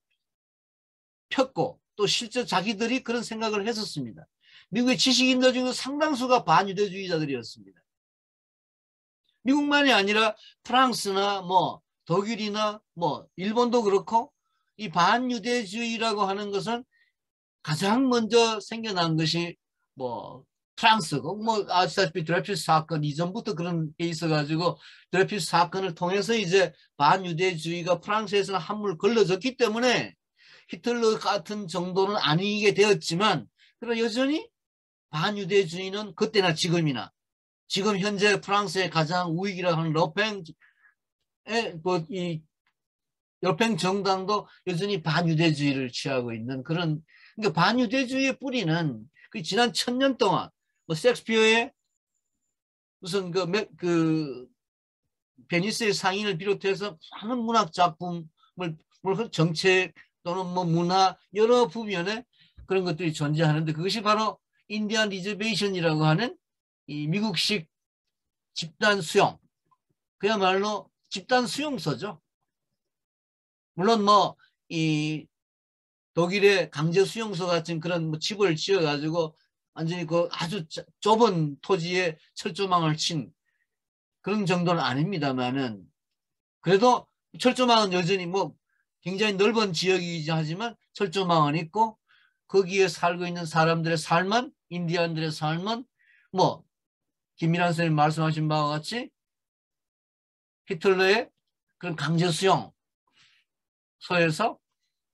폈고 또 실제 자기들이 그런 생각을 했었습니다. 미국의 지식인들 중에서 상당수가 반유대주의자들이었습니다. 미국만이 아니라 프랑스나 뭐 독일이나 뭐 일본도 그렇고 이 반유대주의라고 하는 것은 가장 먼저 생겨난 것이 뭐 프랑스고 뭐 아시다시피 드레피스 사건 이전부터 그런 게 있어가지고 드레피스 사건을 통해서 이제 반유대주의가 프랑스에서는 한물 걸러졌기 때문에 히틀러 같은 정도는 아니게 되었지만 그러나 여전히 반유대주의는 그때나 지금이나 지금 현재 프랑스의 가장 우익이라고 하는 이 러팽 정당도 여전히 반유대주의를 취하고 있는 그런 그러니까 반유대주의의 뿌리는 그 지난 1000년 동안 뭐 셰익스피어의 무슨 그 베니스의 상인을 비롯해서 많은 문학 작품을 정책 또는 뭐 문화 여러 부면에 그런 것들이 존재하는데 그것이 바로 인디안 리저베이션이라고 하는 이 미국식 집단 수용 그야말로 집단 수용소죠. 물론 뭐 이 독일의 강제 수용소 같은 그런 뭐 집을 지어 가지고 완전히 그 아주 좁은 토지에 철조망을 친 그런 정도는 아닙니다만은 그래도 철조망은 여전히 뭐 굉장히 넓은 지역이긴 하지만 철조망은 있고 거기에 살고 있는 사람들의 삶은 인디안들의 삶은 뭐 김민환 선생님 말씀하신 바와 같이 히틀러의 그런 강제 수용소에서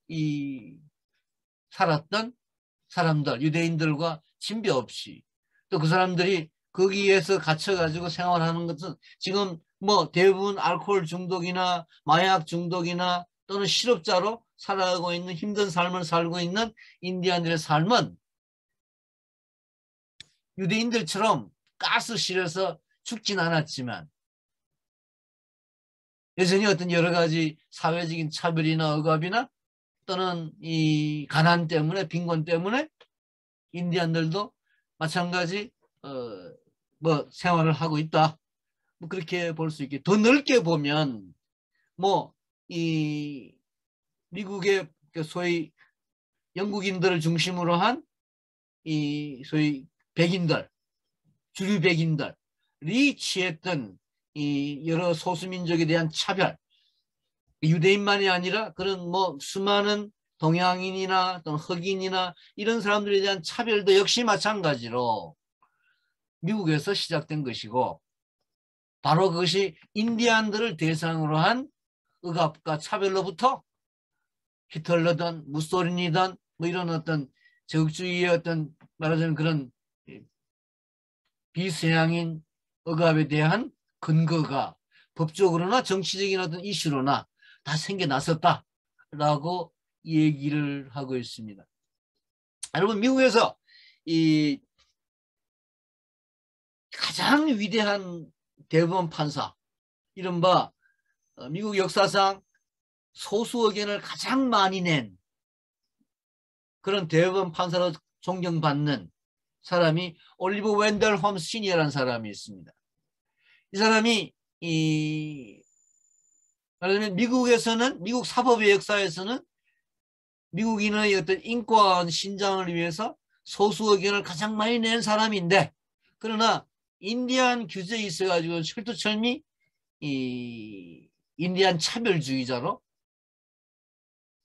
이 살았던 사람들 유대인들과 진배 없이 또 그 사람들이 거기에서 갇혀가지고 생활하는 것은 지금 뭐 대부분 알코올 중독이나 마약 중독이나 또는 실업자로 살아가고 있는 힘든 삶을 살고 있는 인디안들의 삶은 유대인들처럼 가스실에서 죽진 않았지만 여전히 어떤 여러 가지 사회적인 차별이나 억압이나 또는 이 가난 때문에 빈곤 때문에 인디안들도 마찬가지 뭐 생활을 하고 있다. 뭐 그렇게 볼 수 있게 더 넓게 보면 뭐 이 미국의 소위 영국인들을 중심으로 한 이 소위 백인들, 주류 백인들이 취했던 이 여러 소수민족에 대한 차별, 유대인만이 아니라 그런 뭐 수많은 동양인이나 또는 흑인이나 이런 사람들에 대한 차별도 역시 마찬가지로 미국에서 시작된 것이고, 바로 그것이 인디안들을 대상으로 한 억압과 차별로부터 히틀러든 무솔리니든 뭐 이런 어떤 제국주의의 어떤 말하자면 그런 비서양인 억압에 대한 근거가 법적으로나 정치적인 어떤 이슈로나 다 생겨났었다라고 얘기를 하고 있습니다. 여러분, 미국에서 이 가장 위대한 대법원 판사, 이른바 미국 역사상 소수 의견을 가장 많이 낸 그런 대법원 판사로 존경받는 사람이 올리버 웬델 홈스 시니어라는 사람이 있습니다. 이 사람이 말하자면 미국에서는, 미국 사법의 역사에서는 미국인의 어떤 인권 신장을 위해서 소수 의견을 가장 많이 낸 사람인데, 그러나 인디안 규제에 있어가지고 철두철미 인디안 차별주의자로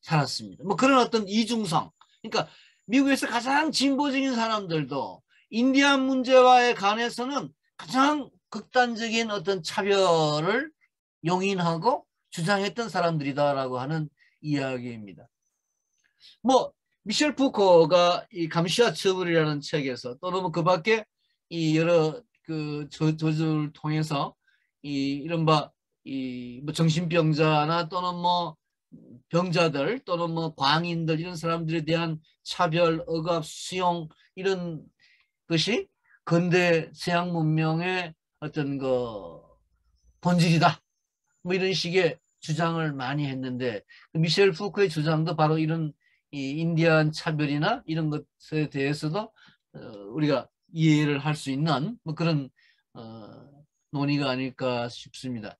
살았습니다. 뭐 그런 어떤 이중성. 그러니까 미국에서 가장 진보적인 사람들도 인디안 문제와에 관해서는 가장 극단적인 어떤 차별을 용인하고 주장했던 사람들이다라고 하는 이야기입니다. 뭐 미셸 푸코가 이 감시와 처벌이라는 책에서, 또는 뭐 그 밖에 이 여러 그 저주를 통해서 이른바 뭐 정신병자나 또는 뭐 병자들 또는 뭐 광인들 이런 사람들에 대한 차별, 억압, 수용, 이런 것이 근대 서양 문명의 어떤 그 본질이다, 뭐 이런 식의 주장을 많이 했는데, 미셸 푸코의 주장도 바로 이런 인디안 차별이나 이런 것에 대해서도 우리가 이해를 할 수 있는 뭐 그런 논의가 아닐까 싶습니다.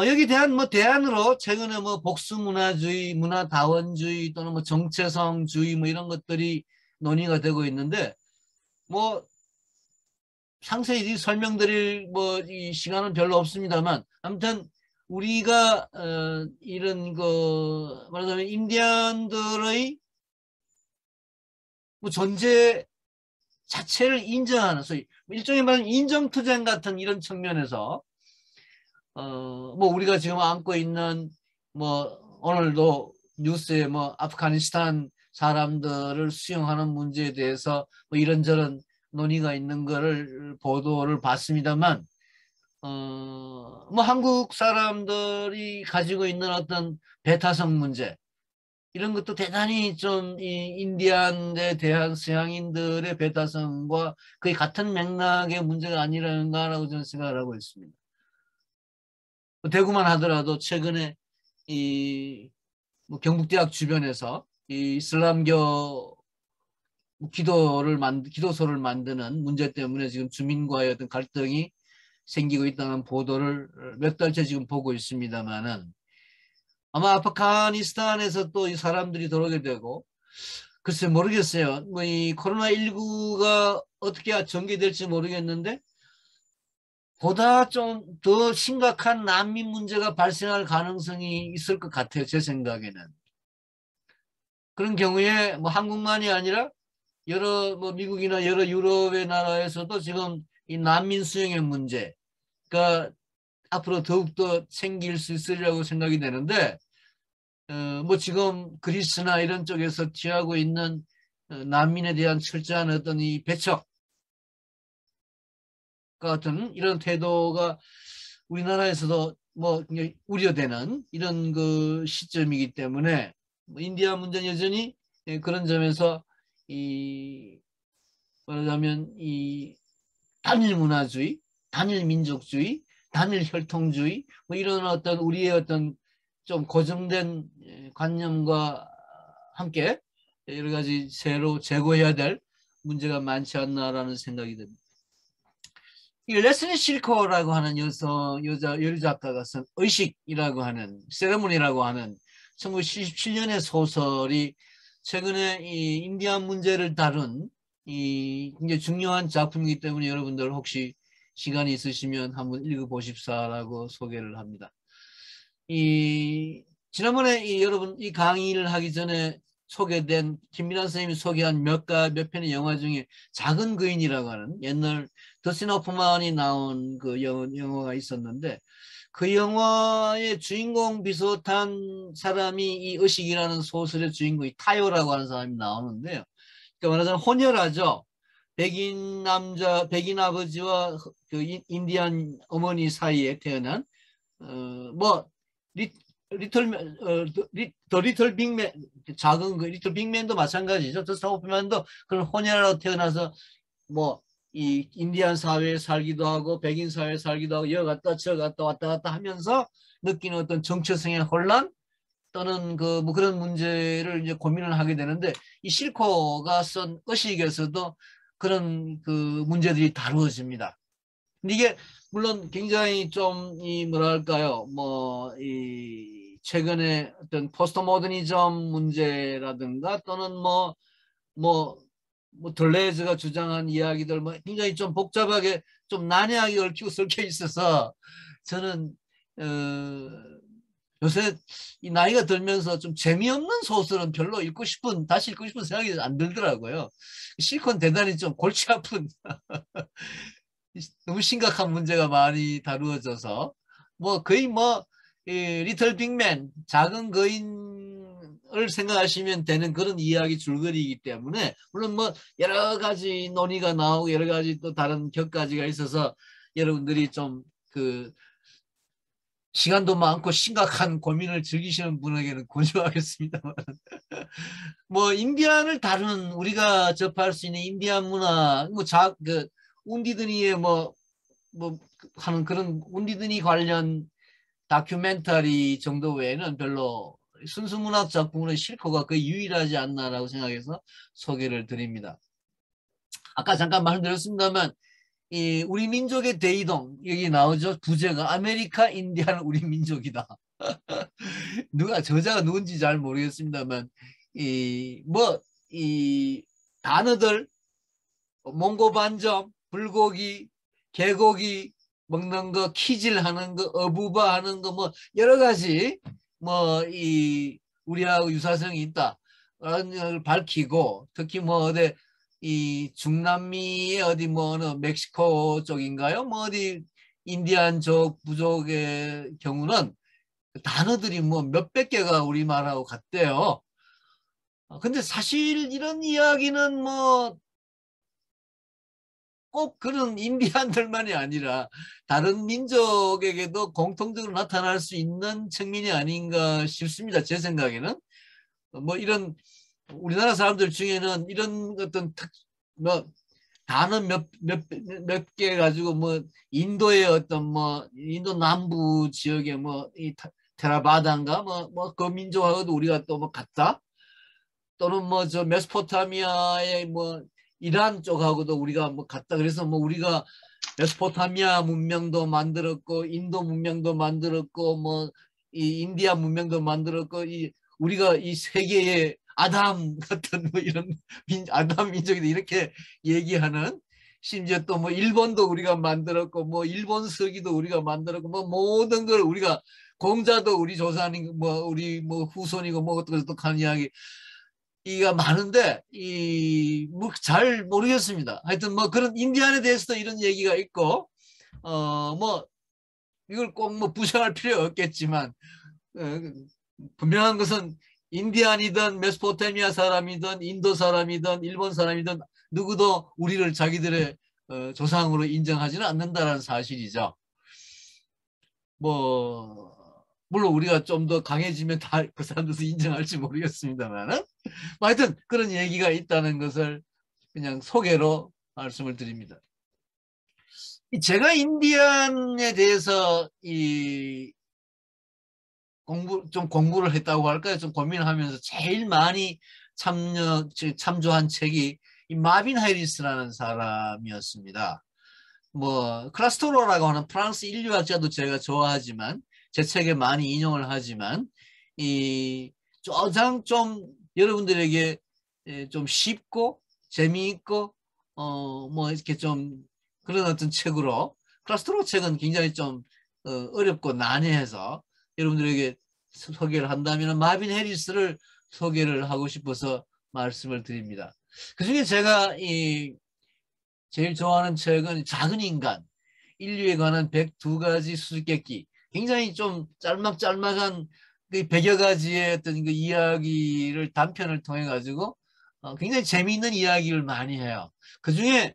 여기 대한 뭐 대안으로 최근에 뭐 복수문화주의, 문화다원주의 또는 뭐 정체성주의 뭐 이런 것들이 논의가 되고 있는데, 뭐 상세히 설명드릴 뭐 이 시간은 별로 없습니다만, 아무튼 우리가 이런 그 말하자면 인디언들의 뭐 존재 자체를 인정하는, 소위 일종의 말하면 인정투쟁 같은 이런 측면에서 뭐 우리가 지금 안고 있는 뭐 오늘도 뉴스에 뭐 아프가니스탄 사람들을 수용하는 문제에 대해서 뭐 이런저런 논의가 있는 거를 보도를 봤습니다만, 뭐 한국 사람들이 가지고 있는 어떤 배타성 문제, 이런 것도 대단히 좀 이 인디안에 대한 서양인들의 배타성과 거의 같은 맥락의 문제가 아니라는가라고 저는 생각을 하고 있습니다. 대구만 하더라도 최근에 뭐 경북대학 주변에서 이 이슬람교 기도소를 만드는 문제 때문에 지금 주민과의 어떤 갈등이 생기고 있다는 보도를 몇 달째 지금 보고 있습니다만은, 아마 아프가니스탄에서 또 이 사람들이 들어오게 되고, 글쎄 모르겠어요. 뭐 이 코로나19가 어떻게 전개될지 모르겠는데, 보다 좀 더 심각한 난민 문제가 발생할 가능성이 있을 것 같아요, 제 생각에는. 그런 경우에 뭐 한국만이 아니라 여러 뭐 미국이나 여러 유럽의 나라에서도 지금 이 난민 수용의 문제가 앞으로 더욱더 생길 수 있으리라고 생각이 되는데, 뭐 지금 그리스나 이런 쪽에서 취하고 있는 난민에 대한 철저한 어떤 이 배척 같은 이런 태도가 우리나라에서도 뭐 우려되는 이런 그 시점이기 때문에, 뭐 인디아 문제는 여전히 그런 점에서 말하자면 이 단일 문화주의, 단일 민족주의, 단일 혈통주의 뭐 이런 어떤 우리의 어떤 좀 고정된 관념과 함께 여러 가지 새로 제고해야 될 문제가 많지 않나라는 생각이 듭니다. 이 레슬리 실코라고 하는 여자 작가가 쓴 의식이라고 하는 세레모니라고 하는 1977년의 소설이 최근에 이 인디안 문제를 다룬 이 굉장히 중요한 작품이기 때문에 여러분들 혹시 시간이 있으시면 한번 읽어보십사라고 소개를 합니다. 지난번에 여러분 이 강의를 하기 전에 소개된 김민환 선생님이 소개한 몇 편의 영화 중에 작은 거인이라고 하는 옛날 더스틴 호프만이 나온 그 영화가 있었는데 그 영화의 주인공 비슷한 사람이 이 의식이라는 소설의 주인공이 타요라고 하는 사람이 나오는데요. 그러니까 말하자면 혼혈하죠. 백인 남자, 백인 아버지와 그 인디안 어머니 사이에 태어난 뭐 더 리틀 빅맨, 작은 그 리틀 빅맨도 마찬가지죠. 더스틴 호프만도 그런 혼혈하고 태어나서 뭐 이 인디안 사회에 살기도 하고 백인 사회에 살기도 하고 여기 갔다 저 갔다 왔다 갔다 하면서 느끼는 어떤 정체성의 혼란 또는 그 뭐 그런 문제를 이제 고민을 하게 되는데 이 실코가 쓴 의식에서도 그런 그 문제들이 다루어집니다. 근데 이게 물론 굉장히 좀 이 뭐랄까요 뭐 이 최근에 어떤 포스트 모더니즘 문제라든가 또는 뭐 들레즈가 주장한 이야기들 뭐 굉장히 좀 복잡하게 좀 난해하게 얽히고 섞여 있어서 저는 요새 이 나이가 들면서 좀 재미없는 소설은 별로 다시 읽고 싶은 생각이 안 들더라고요. 실컷 대단히 좀 골치 아픈 너무 심각한 문제가 많이 다루어져서 뭐 거의 뭐 리틀 빅맨 작은 거인을 생각하시면 되는 그런 이야기 줄거리이기 때문에 물론 뭐 여러 가지 논의가 나오고 여러 가지 또 다른 격가지가 있어서 여러분들이 좀 그 시간도 많고 심각한 고민을 즐기시는 분에게는 권유하겠습니다만 뭐 인디안을 다루는 우리가 접할 수 있는 인디안 문화 그 운디드니의 뭐 하는 그런 운디드니 관련 다큐멘터리 정도 외에는 별로 순수 문학 작품으로 실코가 거의 유일하지 않나라고 생각해서 소개를 드립니다. 아까 잠깐 말씀드렸습니다만 이 우리 민족의 대이동 여기 나오죠. 부제가 아메리카 인디안은 우리 민족이다. 누가 저자가 누군지 잘 모르겠습니다만 이 단어들 몽고 반점, 불고기, 개고기 먹는 거, 키질하는 거, 어부바 하는 거 뭐 여러 가지 뭐 이 우리하고 유사성이 있다. 라는 걸 밝히고 특히 뭐 어디 이 중남미의 어디 뭐 어느 멕시코 쪽인가요? 뭐 어디 인디안족 부족의 경우는 단어들이 뭐 몇백 개가 우리말하고 같대요. 근데 사실 이런 이야기는 뭐 꼭 그런 인디안들만이 아니라 다른 민족에게도 공통적으로 나타날 수 있는 측면이 아닌가 싶습니다. 제 생각에는 뭐 이런 우리나라 사람들 중에는 이런 어떤 뭐 단어 몇 개 가지고 뭐 인도의 어떤 뭐 인도 남부 지역의 뭐 이 테라바다인가 뭐 그 민족하고도 우리가 또 뭐 같다 또는 뭐 저 메소포타미아의 뭐 이란 쪽하고도 우리가 뭐 같다 그래서 뭐 우리가 메소포타미아 문명도 만들었고 인도 문명도 만들었고 뭐 이 인디아 문명도 만들었고 우리가 이 세계의 아담 같은 뭐 이런 아담 민족이다 이렇게 얘기하는 심지어 또 뭐 일본도 우리가 만들었고 뭐 일본 서기도 우리가 만들었고 뭐 모든 걸 우리가 공자도 우리 조상이고 뭐 우리 뭐 후손이고 뭐 어떡하는 이야기 이가 많은데 뭐 잘 모르겠습니다. 하여튼 뭐 그런 인디안에 대해서도 이런 얘기가 있고 뭐 이걸 꼭 뭐 부정할 필요 없겠지만 분명한 것은 인디안이든 메소포타미아 사람이든 인도 사람이든 일본 사람이든 누구도 우리를 자기들의 조상으로 인정하지는 않는다는 사실이죠. 뭐 물론 우리가 좀 더 강해지면 다 그 사람들도 인정할지 모르겠습니다만 하여튼 그런 얘기가 있다는 것을 그냥 소개로 말씀을 드립니다. 제가 인디안에 대해서 공부를 했다고 할까요? 좀 고민하면서 제일 많이 참조한 책이 이 마빈 해리스라는 사람이었습니다. 뭐 클라스토로라고 하는 프랑스 인류학자도 제가 좋아하지만 제 책에 많이 인용을 하지만 이 가장 좀 여러분들에게 좀 쉽고 재미있고 뭐 이렇게 좀 그런 어떤 책으로 클라스토로 책은 굉장히 좀 어렵고 난해해서 여러분들에게 소개를 한다면 마빈 해리스를 소개를 하고 싶어서 말씀을 드립니다. 그중에 제가 제일 좋아하는 책은 작은 인간, 인류에 관한 102가지 수수께끼. 굉장히 좀 짤막짤막한 그 100여 가지의 어떤 그 이야기를 단편을 통해 가지고 굉장히 재미있는 이야기를 많이 해요. 그중에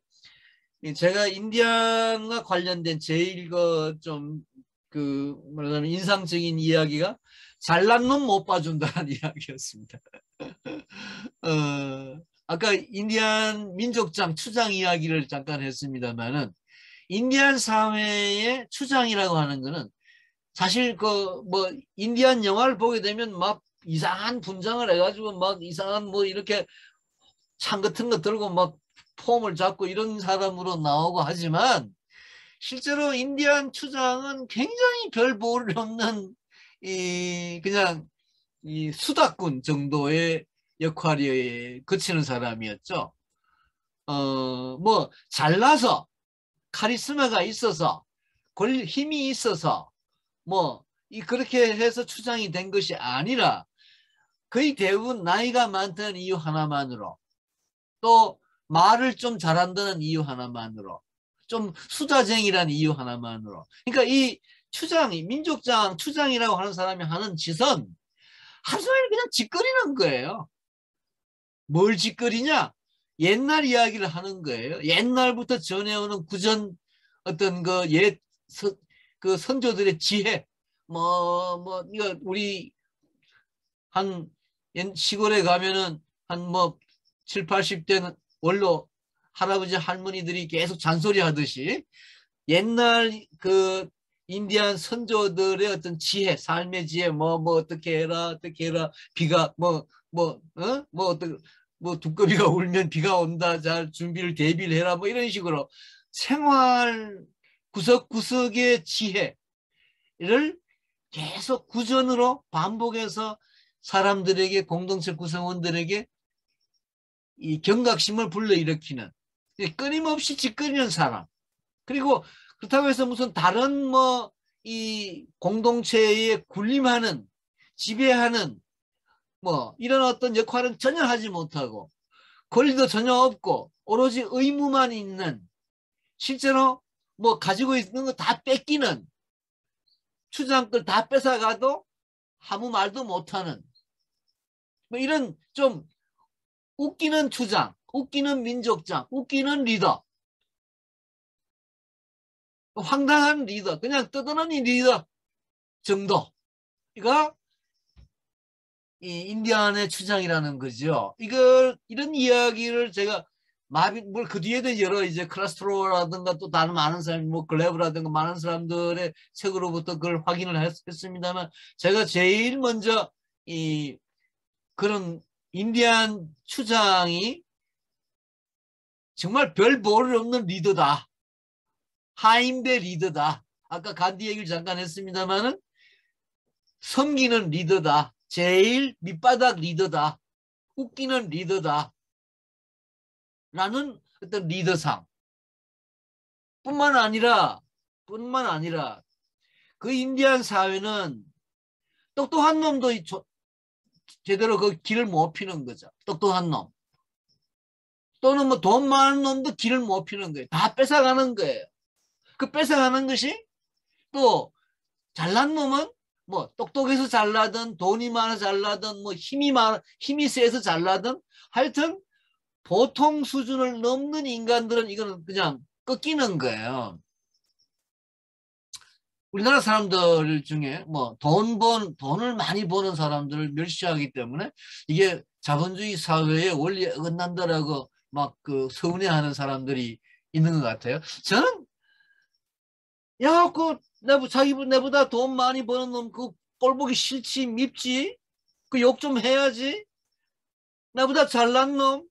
제가 인디안과 관련된 제일 뭐라면 인상적인 이야기가 잘난 놈 못 봐준다는 이야기였습니다. 아까 인디안 민족장 추장 이야기를 잠깐 했습니다만은 인디안 사회의 추장이라고 하는 거는 사실 뭐 인디안 영화를 보게 되면 막 이상한 분장을 해가지고 막 이상한 뭐 이렇게 창 같은 거 들고 막 폼을 잡고 이런 사람으로 나오고 하지만 실제로 인디안 추장은 굉장히 별 볼일 없는 그냥 이 수다꾼 정도의 역할에 그치는 사람이었죠. 뭐 잘나서 카리스마가 있어서 힘이 있어서 뭐 그렇게 해서 추장이 된 것이 아니라 거의 대부분 나이가 많다는 이유 하나만으로 또 말을 좀 잘한다는 이유 하나만으로 좀 수다쟁이라는 이유 하나만으로 그러니까 이 추장이 민족장 추장이라고 하는 사람이 하는 짓은 하루 종일 그냥 짓거리는 거예요. 뭘 짓거리냐? 옛날 이야기를 하는 거예요. 옛날부터 전해오는 구전 어떤 그 선조들의 지혜 이거 우리 한 시골에 가면은 한 뭐 7, 80대는 원로 할아버지 할머니들이 계속 잔소리 하듯이 옛날 그 인디안 선조들의 어떤 지혜, 삶의 지혜, 어떻게 해라, 비가, 두꺼비가 울면 비가 온다, 잘 준비를 대비를 해라, 뭐 이런 식으로 생활 구석구석의 지혜를 계속 구전으로 반복해서 사람들에게, 공동체 구성원들에게 이 경각심을 불러일으키는, 끊임없이 짓거리는 사람. 그리고 그렇다고 해서 무슨 다른 이 공동체에 군림하는, 지배하는 이런 어떤 역할은 전혀 하지 못하고 권리도 전혀 없고 오로지 의무만 있는, 실제로 가지고 있는 거 다 뺏기는, 추장들 다 뺏어가도 아무 말도 못하는 이런 좀 웃기는 추장, 웃기는 민족장, 웃기는 리더, 황당한 리더, 그냥 떠드는 리더 정도. 이거 이 인디안의 추장이라는 거죠. 이런 이야기를 제가 그 뒤에도 여러 이제 클라스트로라든가 또 다른 많은 사람, 글래브라든가 많은 사람들의 책으로부터 그걸 확인을 했습니다만, 제가 제일 먼저 그런 인디안 추장이 정말 별 볼일 없는 리더다. 하인배 리더다. 아까 간디 얘기를 잠깐 했습니다만은 섬기는 리더다. 제일 밑바닥 리더다. 웃기는 리더다. 라는 어떤 리더상. 뿐만 아니라 그 인디안 사회는 똑똑한 놈도 제대로 그 길을 못 피는 거죠. 똑똑한 놈. 또는 돈 많은 놈도 길을 못 피는 거예요. 다 뺏어가는 거예요. 그 뺏어가는 것이 또 잘난 놈은 똑똑해서 잘나든 돈이 많아서 잘나든 힘이 세서 잘나든 하여튼 보통 수준을 넘는 인간들은 이거는 그냥 꺾이는 거예요. 우리나라 사람들 중에 돈을 많이 버는 사람들을 멸시하기 때문에 이게 자본주의 사회의 원리에 어긋난다라고 서운해하는 사람들이 있는 것 같아요. 저는 내보다 돈 많이 버는 놈 그 꼴 보기 싫지, 밉지, 그 욕 좀 해야지. 나보다 잘난 놈,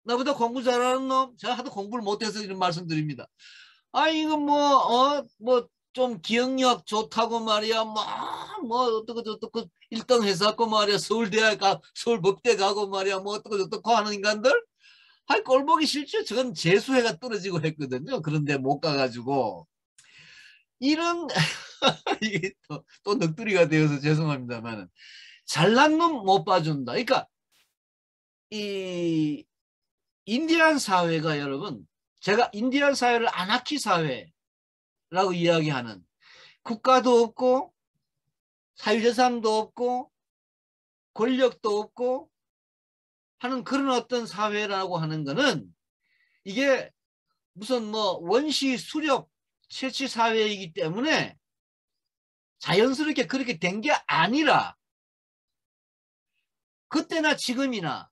나보다 공부 잘하는 놈, 제가 하도 공부를 못해서 이런 말씀 드립니다. 아, 이거 뭐 좀 기억력 좋다고 말이야. 뭐 어떻고 1등 해서고 말이야. 서울법대 가고 말이야. 뭐 어떻고 하는 인간들. 아, 꼴보기 싫죠. 저건 재수해가 떨어지고 했거든요. 그런데 못 가가지고. 이런, 이게 또 넋두리가 되어서 죄송합니다만, 잘난 놈 못 봐준다. 그러니까, 이, 인디안 사회가 여러분, 제가 인디안 사회를 아나키 사회라고 이야기하는 국가도 없고, 사유재산도 없고, 권력도 없고 하는 그런 어떤 사회라고 하는 거는 이게 무슨 뭐 원시 수렵 채취 사회이기 때문에 자연스럽게 그렇게 된 게 아니라 그때나 지금이나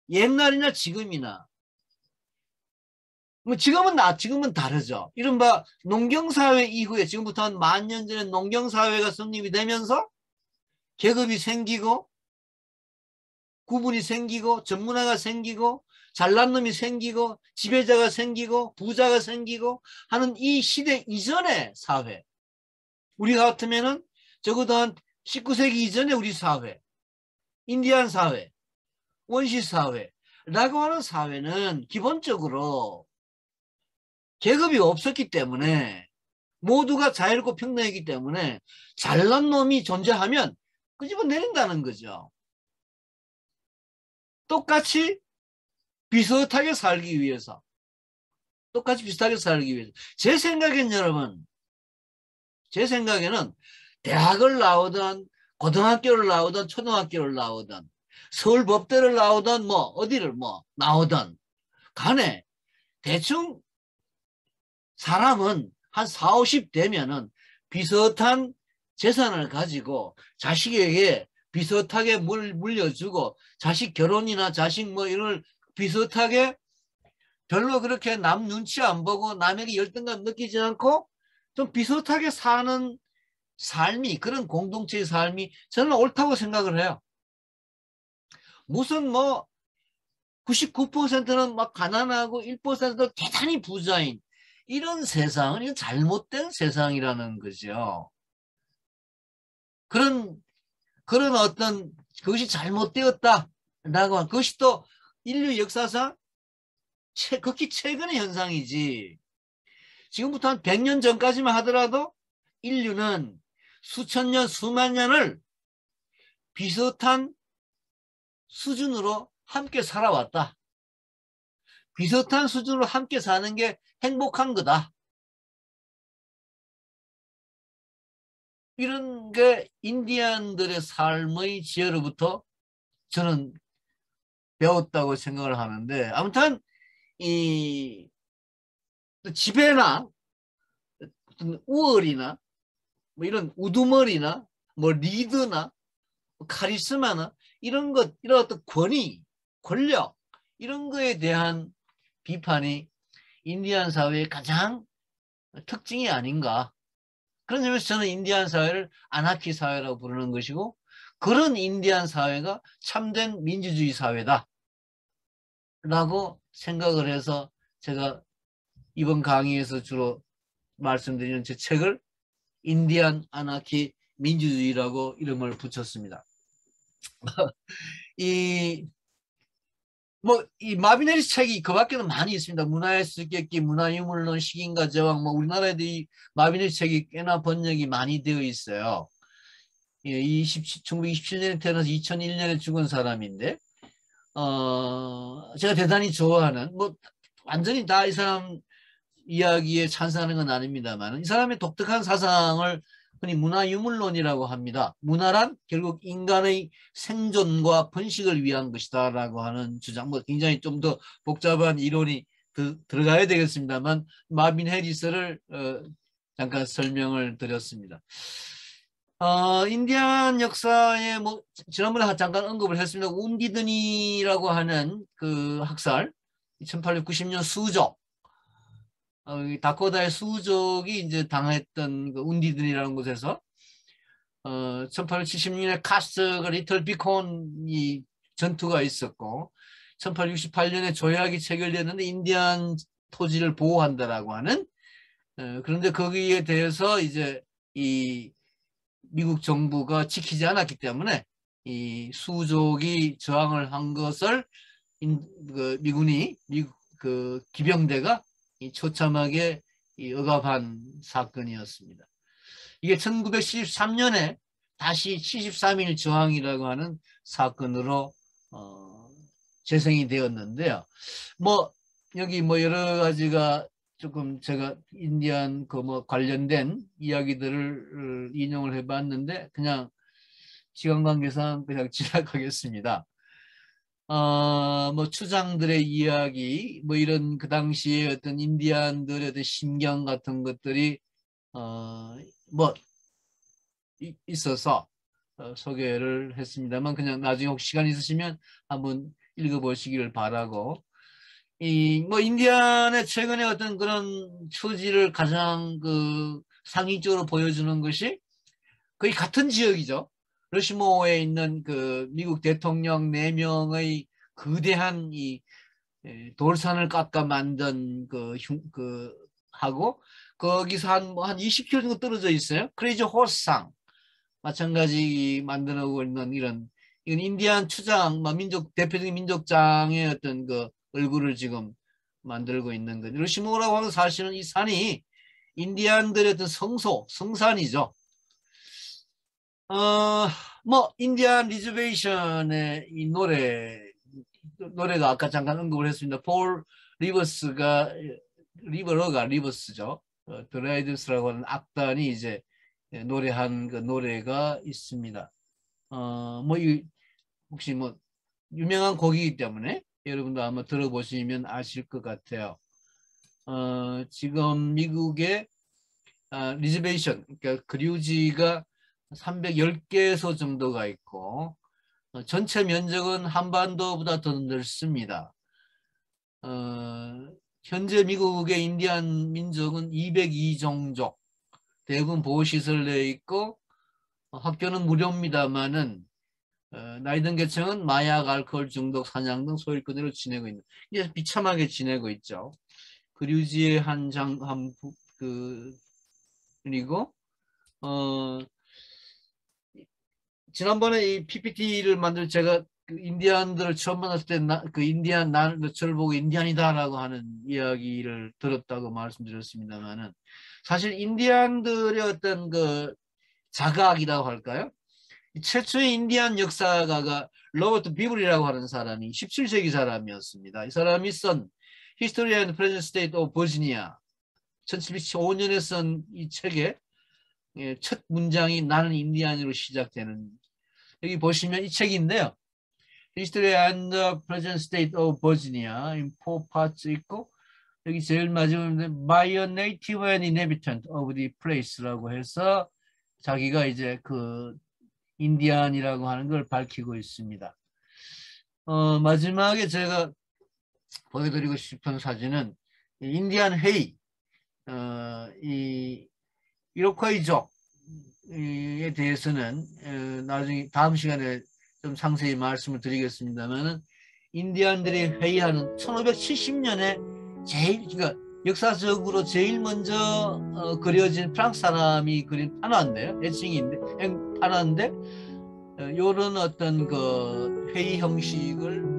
옛날이나 지금이나 뭐 지금은 다르죠. 이른바 농경사회 이후에 지금부터 한 10,000년 전에 농경사회가 성립이 되면서 계급이 생기고 구분이 생기고 전문화가 생기고 잘난 놈이 생기고 지배자가 생기고 부자가 생기고 하는 이 시대 이전의 사회. 우리 같으면은 적어도 한 19세기 이전의 우리 사회, 인디안 사회, 원시 사회라고 하는 사회는 기본적으로 계급이 없었기 때문에 모두가 자유롭고 평등했기 때문에 잘난 놈이 존재하면 끄집어내린다는 거죠. 똑같이 비슷하게 살기 위해서. 똑같이 비슷하게 살기 위해서. 제 생각엔 여러분, 제 생각에는 대학을 나오든 고등학교를 나오든 초등학교를 나오든 서울법대를 나오든 뭐 어디를 뭐 나오든 간에 대충 사람은 한 40, 50 되면은 비슷한 재산을 가지고 자식에게 비슷하게 물려주고 자식 결혼이나 자식 뭐 이런 걸 비슷하게 별로 그렇게 남 눈치 안 보고 남에게 열등감 느끼지 않고 좀 비슷하게 사는 삶이 그런 공동체의 삶이 저는 옳다고 생각을 해요. 무슨 뭐 99%는 막 가난하고 1%는 대단히 부자인 이런 세상은 이건 잘못된 세상이라는 거죠. 그런 어떤 그것이 잘못되었다라고 한 그것이 또 인류 역사상 극히 최근의 현상이지. 지금부터 한 100년 전까지만 하더라도 인류는 수천 년, 수만 년을 비슷한 수준으로 함께 살아왔다. 비슷한 수준으로 함께 사는 게 행복한 거다. 이런 게 인디안들의 삶의 지혜로부터 저는 배웠다고 생각을 하는데 아무튼 이 지배나 어떤 우월이나 뭐 이런 우두머리나 뭐 리드나 뭐 카리스마나 이런 어떤 권위, 권력 이런 거에 대한 비판이 인디안 사회의 가장 특징이 아닌가. 그런 점에서 저는 인디안 사회를 아나키 사회라고 부르는 것이고 그런 인디안 사회가 참된 민주주의 사회다 라고 생각을 해서 제가 이번 강의에서 주로 말씀드리는 제 책을 인디안 아나키 민주주의라고 이름을 붙였습니다. 이 마빈 해리스 책이 그 밖에는 많이 있습니다. 문화의 수수께끼, 문화유물론, 식인과 제왕, 뭐 우리나라에도 이 마빈 해리스 책이 꽤나 번역이 많이 되어 있어요. 1927년에 태어나서 2001년에 죽은 사람인데, 제가 대단히 좋아하는, 뭐 완전히 다 이 사람 이야기에 찬성하는 건 아닙니다만, 이 사람의 독특한 사상을 흔히 문화유물론이라고 합니다. 문화란 결국 인간의 생존과 번식을 위한 것이다 라고 하는 주장, 뭐 굉장히 좀 더 복잡한 이론이 들어가야 되겠습니다만 마빈 해리스를 잠깐 설명을 드렸습니다. 인디안 역사에 뭐 지난번에 잠깐 언급을 했습니다. 운디드니라고 하는 그 학살 1890년 수족 다코다의 수족이 이제 당했던 그 운디든이라는 곳에서 1876년에 카스가 리틀 비콘이 전투가 있었고 1868년에 조약이 체결됐는데 인디안 토지를 보호한다라고 하는 그런데 거기에 대해서 이제 이 미국 정부가 지키지 않았기 때문에 이 수족이 저항을 한 것을 미군이 미국 그 기병대가 처참하게 억압한 사건이었습니다. 이게 1973년에 다시 73일 저항이라고 하는 사건으로 재생이 되었는데요. 뭐 여기 뭐 여러 가지가 조금 제가 인디안 그 뭐 관련된 이야기들을 인용을 해봤는데 그냥 시간 관계상 그냥 지나가겠습니다. 뭐 추장들의 이야기, 뭐 이런 그 당시에 어떤 인디안들의 어떤 심경 같은 것들이 뭐 있어서 소개를 했습니다만 그냥 나중에 혹시 시간 있으시면 한번 읽어보시기를 바라고, 이 뭐 인디안의 최근에 어떤 그런 처지를 가장 그 상징적으로 보여주는 것이 거의 같은 지역이죠. 러시모어에 있는 그 미국 대통령 4명의 거대한 이 돌산을 깎아 만든 그 하고 거기서 한 20km 정도 떨어져 있어요. 크레이지 호스상 마찬가지 만들어오고 있는 이건 인디안 추장, 민족 대표적인 민족장의 어떤 그 얼굴을 지금 만들고 있는 거죠. 러시모어라고 하는 사실은 이 산이 인디안들의 어떤 성산이죠. 뭐 인디안 리저베이션의 이 노래가 아까 잠깐 언급을 했습니다. 폴 리버스죠. 드라이드스라고 하는 악단이 이제 노래한 그 노래가 있습니다. 뭐 혹시 뭐 유명한 곡이기 때문에 여러분도 아마 들어보시면 아실 것 같아요. 지금 미국의 리저베이션, 그러니까 그류지가 310개소 정도가 있고 전체 면적은 한반도보다 더 넓습니다. 현재 미국의 인디안 민족은 202종족, 대부분 보호시설 내에 있고 학교는 무료입니다만은 나이 든 계층은 마약, 알코올 중독, 사냥 등 소일 그대로 지내고 있는, 이제 비참하게 지내고 있죠. 그류지의 그리고 지난번에 이 PPT를 만들 제가 그 인디안들을 처음 만났을 때 그 인디안 저를 보고 인디안이다라고 하는 이야기를 들었다고 말씀드렸습니다만은 사실 인디안들의 어떤 그 자각이라고 할까요? 최초의 인디안 역사가가 로버트 비블이라고 하는 사람이 17세기 사람이었습니다. 이 사람이 쓴 History and Present State of Virginia 1715년에 쓴 이 책의 첫 문장이 나는 인디안으로 시작되는, 여기 보시면 이 책인데요. History and the Present State of Virginia in 4 parts 있고 여기 제일 마지막에 by a native and inhabitant of the place라고 해서 자기가 이제 그 인디안이라고 하는 걸 밝히고 있습니다. 마지막에 제가 보여드리고 싶은 사진은 인디안 회의, 이 이로콰이족에 대해서는 나중에 다음 시간에 좀 상세히 말씀을 드리겠습니다만은 인디안들이 회의하는 1570년에 그러니까 역사적으로 제일 먼저 그려진 프랑스 사람이 그린 판화인데요. 애칭인데 판화인데 이런 어떤 그 회의 형식을